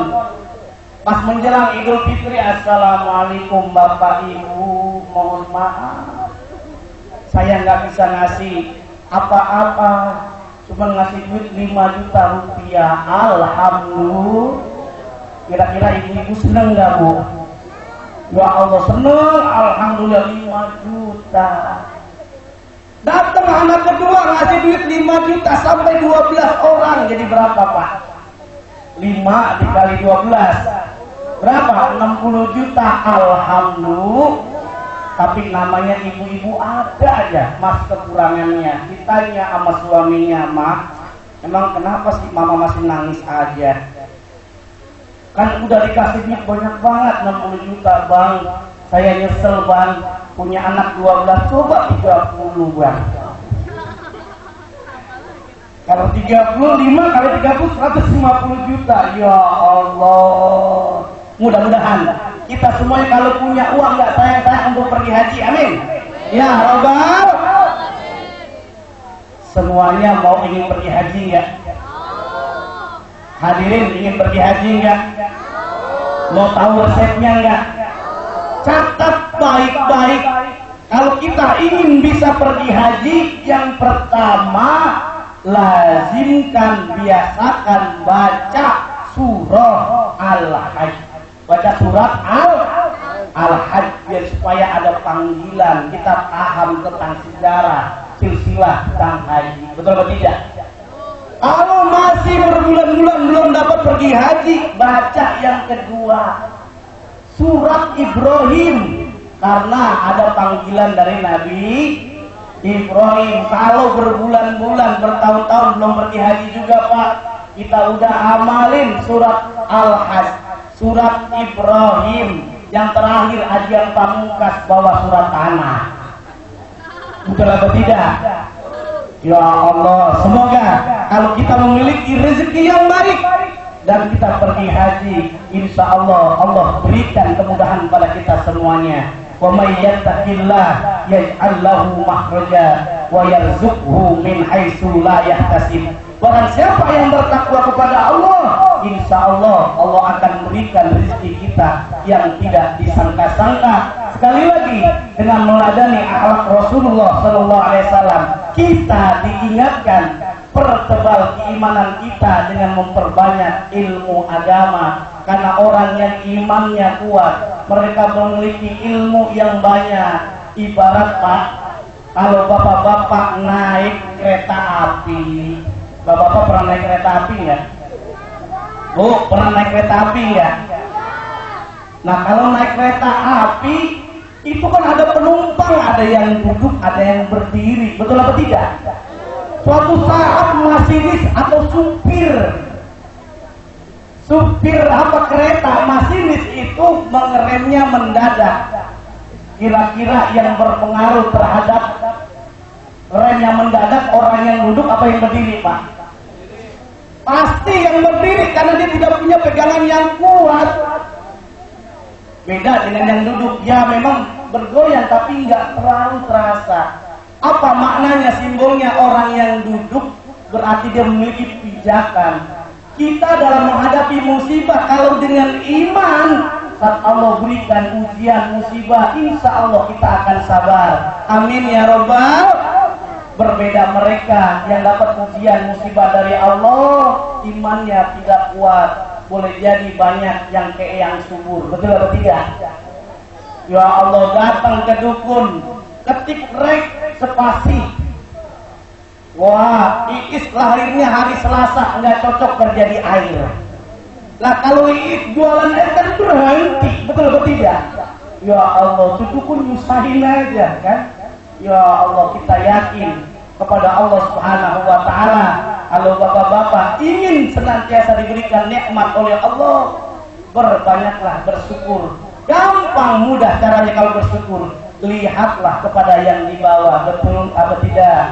pas menjelang Idul Fitri, assalamualaikum Bapak Ibu, mohon maaf saya nggak bisa ngasih apa-apa, cuma ngasih duit 5 juta rupiah. Alhamdulillah. Kira-kira ibu-ibu seneng nggak Bu? Ya Allah seneng, alhamdulillah 5 juta. Datang anak kedua ngasih duit 5 juta sampai 12 orang, jadi berapa Pak? 5 dikali 12 berapa? 60 juta. Alhamdulillah. Tapi namanya ibu-ibu ada aja mas kekurangannya. Ditanya sama suaminya, Mak, emang kenapa sih mama masih nangis aja? Kan udah dikasih duit banyak banget, 60 juta Bang. Saya nyesel Bang, punya anak 12, coba 30 Bang. Kalau 35 kali 30 150 juta. Ya Allah. Mudah-mudahan kita semuanya kalau punya uang nggak sayang-sayang untuk pergi haji. Amin ya robbal. Semuanya mau ingin pergi haji nggak? Hadirin ingin pergi haji nggak? Mau tahu resepnya nggak? Catat baik-baik. Kalau kita ingin bisa pergi haji, yang pertama lazimkan, biasakan baca surah Al-Hajj. Baca surat Al-Hajj biar supaya ada panggilan, kita paham tentang sejarah silsilah tentang haji. Betul atau tidak? Kalau masih berbulan-bulan belum dapat pergi haji, baca yang kedua surat Ibrahim, karena ada panggilan dari Nabi Ibrahim. Kalau berbulan-bulan bertahun-tahun belum pergi haji juga Pak, kita udah amalin surat Al-Hajj, surat Ibrahim, yang terakhir ajian pamungkas bawa surat tanah. Betul atau tidak? Ya Allah, semoga kalau kita memiliki rezeki yang baik dan kita pergi haji, insya Allah Allah berikan kemudahan pada kita semuanya. Wa may yattaqillah yaj'al lahu makhraja wa yarzuqhu min haitsu la yahtasib. Barang siapa yang bertakwa kepada Allah, insya Allah Allah akan memberikan rezeki kita yang tidak disangka-sangka. Sekali lagi, dengan meladani akhlak Rasulullah Sallallahu Alaihi Wasallam, kita diingatkan pertebal keimanan kita dengan memperbanyak ilmu agama. Karena orang yang imannya kuat, mereka memiliki ilmu yang banyak. Ibarat Pak, kalau bapak-bapak naik kereta api, bapak-bapak pernah naik kereta api nggak? Bu, pernah naik kereta api ya? Nah, kalau naik kereta api itu kan ada penumpang, ada yang duduk, ada yang berdiri, betul apa tidak? Suatu saat masinis atau supir apa kereta, masinis itu mengeremnya mendadak. Kira-kira yang berpengaruh terhadap rem yang mendadak, orang yang duduk apa yang berdiri Pak? Pasti yang berdiri, karena dia tidak punya pegangan yang kuat. Beda dengan yang duduk, ya memang bergoyang tapi nggak terlalu terasa. Apa maknanya, simbolnya? Orang yang duduk berarti dia memiliki pijakan. Kita dalam menghadapi musibah, kalau dengan iman, saat Allah berikan ujian musibah, insya Allah kita akan sabar. Amin ya robbal. Berbeda mereka yang dapat ujian musibah dari Allah, imannya tidak kuat, boleh jadi banyak yang subur. Betul atau tidak? Ya Allah, datang ke dukun, ketik rek spasi. Wah, Iis lahirnya hari Selasa, nggak cocok kerja di air. Lah kalau Iis jualan air kan berhenti, betul atau tidak? Ya Allah, itu dukun nyusahin aja kan? Ya Allah, kita yakin kepada Allah Subhanahu wa Ta'ala. Kalau bapak-bapak ingin senantiasa diberikan nikmat oleh Allah, berbanyaklah bersyukur. Gampang mudah caranya kalau bersyukur. Lihatlah kepada yang di bawah, betul atau tidak?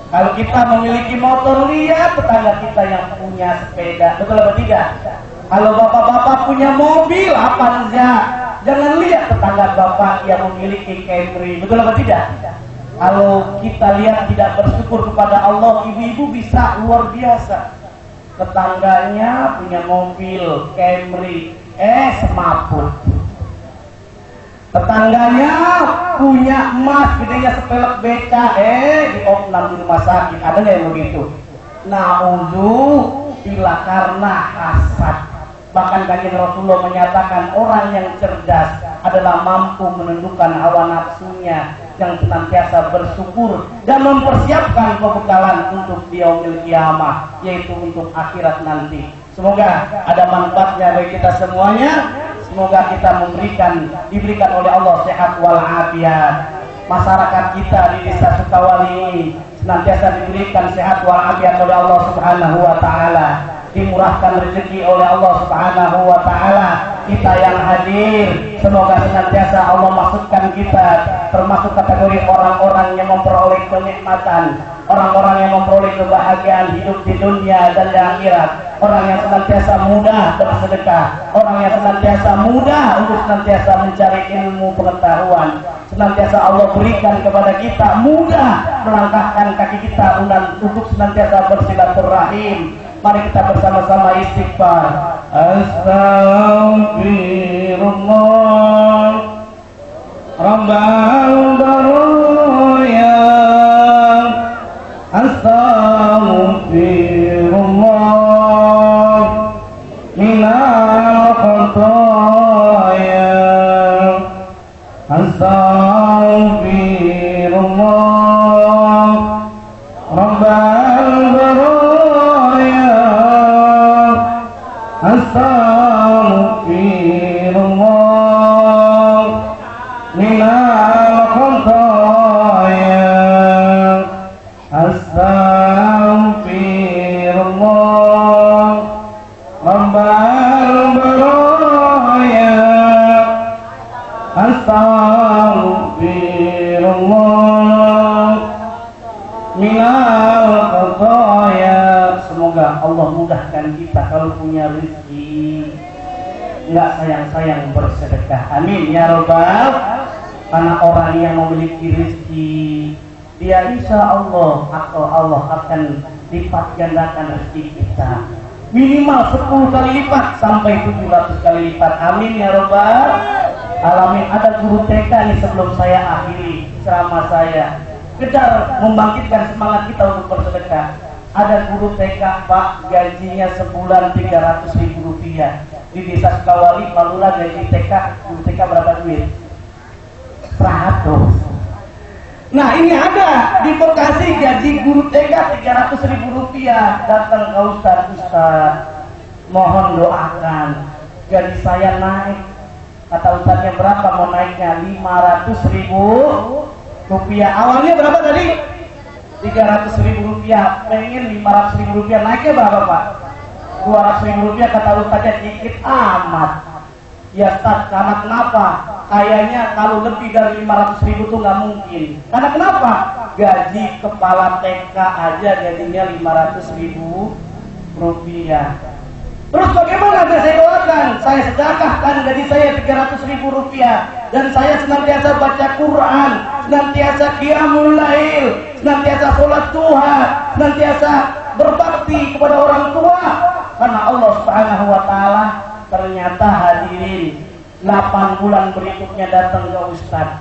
Kalau kita memiliki motor, lihat tetangga kita yang punya sepeda, betul atau tidak? Kalau bapak-bapak punya mobil, Avanza, jangan lihat tetangga bapak yang memiliki Camry, betul atau tidak? Kalau kita lihat tidak bersyukur kepada Allah, ibu-ibu bisa luar biasa. Tetangganya punya mobil Camry, semaput. Tetangganya punya emas, gedenya sepelek beca, di opnam di rumah sakit. Ada nggak yang begitu? Na'udzubillah, karena hasad. Bahkan kanjeng Rasulullah menyatakan orang yang cerdas adalah mampu menundukkan hawa nafsunya, yang senantiasa bersyukur dan mempersiapkan pembekalan untuk yaumil kiamah, yaitu untuk akhirat nanti. Semoga ada manfaatnya bagi kita semuanya. Semoga kita diberikan oleh Allah sehat walafiat. Masyarakat kita di Desa Sukawali ini senantiasa diberikan sehat walafiat oleh Allah Subhanahu wa Ta'ala. Dimurahkan rezeki oleh Allah Subhanahu wa Ta'ala. Kita yang hadir, semoga senantiasa Allah masukkan kita termasuk kategori orang-orang yang memperoleh kenikmatan, orang-orang yang memperoleh kebahagiaan hidup di dunia dan di akhirat, orang yang senantiasa mudah bersedekah, orang yang senantiasa mudah untuk senantiasa mencari ilmu pengetahuan, senantiasa Allah berikan kepada kita mudah melangkahkan kaki kita untuk senantiasa bersilaturahim. Mari kita bersama-sama istighfar. Astaghfirullah Rabbal baraya. Astaghfirullah minal khataya. Astaghfirullah Rabbal baraya. Astaghfirullah minal khataya. Astaghfirullah Rabbal baraya. Astaghfirullah minal khataya. Semoga Allah mudahkan kita kalau punya rezeki, nggak sayang-sayang bersedekah. Amin ya robbal. Karena orang yang memiliki rezeki, dia insya Allah atau Allah akan lipat gandakan rezeki kita minimal 10 kali lipat sampai 700 kali lipat. Amin ya robbal alamin. Ada guru TK nih, sebelum saya akhiri ceramah saya, kejar membangkitkan semangat kita untuk bersedekah. Ada guru TK Pak, gajinya sebulan 300.000 rupiah di Desa Sukawali, Palura. Gaji TK, guru TK berapa duit? 100. Nah ini ada di Bekasi gaji guru TK 300.000 rupiah. Datang ke Ustaz, mohon doakan gaji saya naik. Kata Ustaznya, berapa mau naiknya? 500.000 rupiah. Awalnya berapa tadi? 300.000 rupiah. Pengen 500.000 rupiah, naiknya berapa Pak? 200.000 rupiah. Kata Ustaznya, dikit amat. Ya Ustaz, karena kenapa? Kayaknya kalau lebih dari 500.000 tuh nggak mungkin. Karena kenapa? Gaji kepala TK aja gajinya 500.000 rupiah. Terus bagaimana saya doakan? Saya sedekahkan gaji saya 300.000 rupiah. Dan saya senantiasa baca Quran, senantiasa qiyamul lail, senantiasa sholat duha, senantiasa berbakti kepada orang tua. Karena Allah Subhanahu wa Ta'ala. Ternyata hadirin, 8 bulan berikutnya datang ke Ustaz,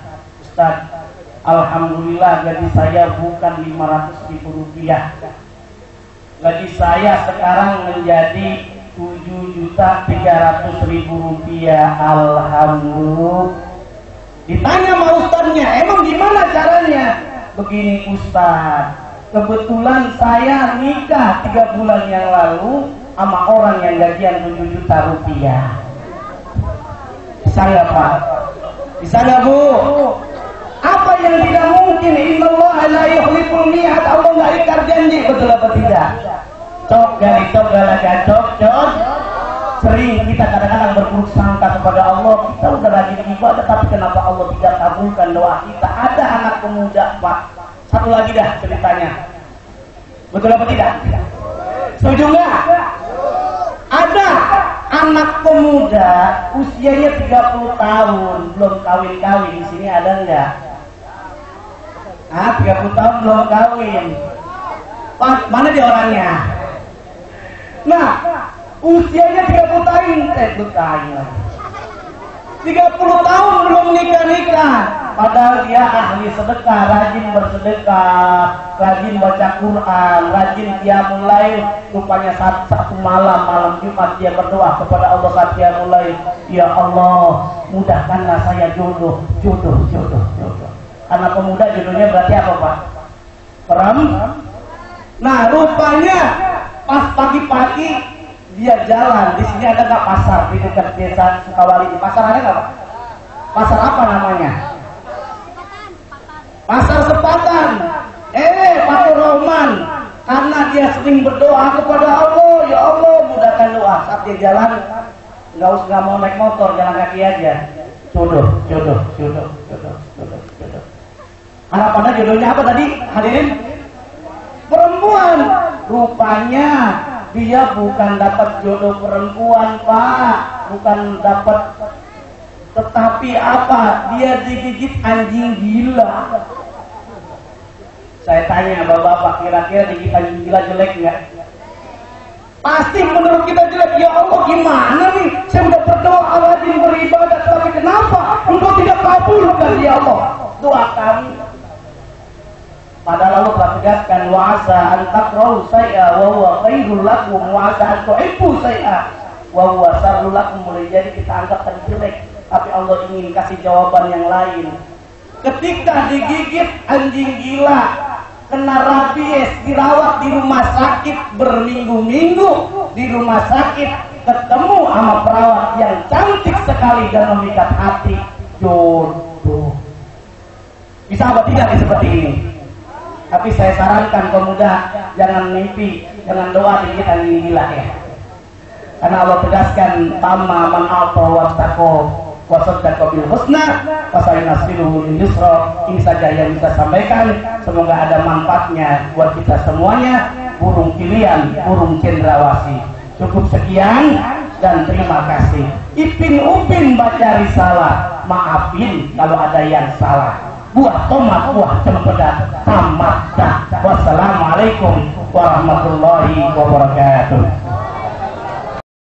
alhamdulillah gaji saya bukan 500.000 rupiah. Gaji saya sekarang menjadi 7.300.000 rupiah. Alhamdulillah. Ditanya sama ustadznya, emang gimana caranya? Begini Ustadz, kebetulan saya nikah 3 bulan yang lalu sama orang yang gajian 7 juta rupiah. Bisa nggak Pak? Bisa nggak Bu? Apa yang tidak mungkin? Innallaha la yukhliful mi'ad. Allah nggak ingkar janji, betul apa tidak? Cok dari cok galaga cok. Sering kita kadang-kadang berburuk sangka kepada Allah. Kita udah rajin ibadah, tapi kenapa Allah tidak kabulkan doa kita? Ada anak pemuda Pak. Satu lagi dah ceritanya. Betul apa tidak? Setuju nggak? Ada anak pemuda usianya 30 tahun belum kawin-kawin. Di sini ada nggak? 30 tahun belum kawin. Mana dia orangnya? Nah, usianya 30 tahun, 30 tahun belum nikah. Padahal dia ahli sedekah, rajin bersedekah, rajin baca Quran, rajin qiyamul lail. Rupanya satu malam Jumat dia berdoa kepada Allah saat qiyamul lail, ya Allah, mudahkanlah saya jodoh. Anak pemuda jodohnya berarti apa Pak? Nah, rupanya pas pagi-pagi dia jalan. Di sini ada nggak pasar di dekat desa Sukawali? Pasar ada nggak Pak? Pasar apa namanya? Pasar Sepatan. Pak Roman, karena dia sering berdoa kepada Allah, ya Allah mudahkan doa. Saat dia jalan, nggak mau naik motor, jalan kaki aja. Jodoh. Harapannya jodohnya apa tadi? Hadirin, perempuan. Rupanya dia bukan dapat jodoh perempuan Pak, bukan dapat, tetapi apa? Dia digigit anjing gila. Saya tanya bapak-bapak, kira-kira digigit anjing gila jelek nggak? Pasti menurut kita jelek. Ya Allah, gimana nih? Saya udah berdoa, rajin beribadah, tapi kenapa engkau tidak kabulkan ya Allah doa kami? Padahal Allah telah tegaskan, wa'asa an takrahu syai'a wa huwa khairul lakum, wa'asa an tuhibbu syai'a wa huwa syarrul lakum. Boleh jadi kita anggap tadi jelek, tapi Allah ingin kasih jawaban yang lain. Ketika digigit anjing gila, kena rabies, dirawat di rumah sakit berminggu-minggu, di rumah sakit ketemu sama perawat yang cantik sekali dan memikat hati, jodoh. Bisa apa tidak seperti ini? Tapi saya sarankan pemuda, jangan mimpi, jangan doa digigit anjing gila ya. Karena Allah tegaskan, tamma man alqa wattaqo wa saddaqa bil husna wa sayunasiruhu lil yusra. Ini saja yang bisa sampaikan. Semoga ada manfaatnya buat kita semuanya. Burung pilihan, burung cendrawasih. Cukup sekian dan terima kasih. Ipin Upin baca risalah, maafin kalau ada yang salah. Buah tomat, buah cempedak, tamat dah. Wassalamualaikum warahmatullahi wabarakatuh.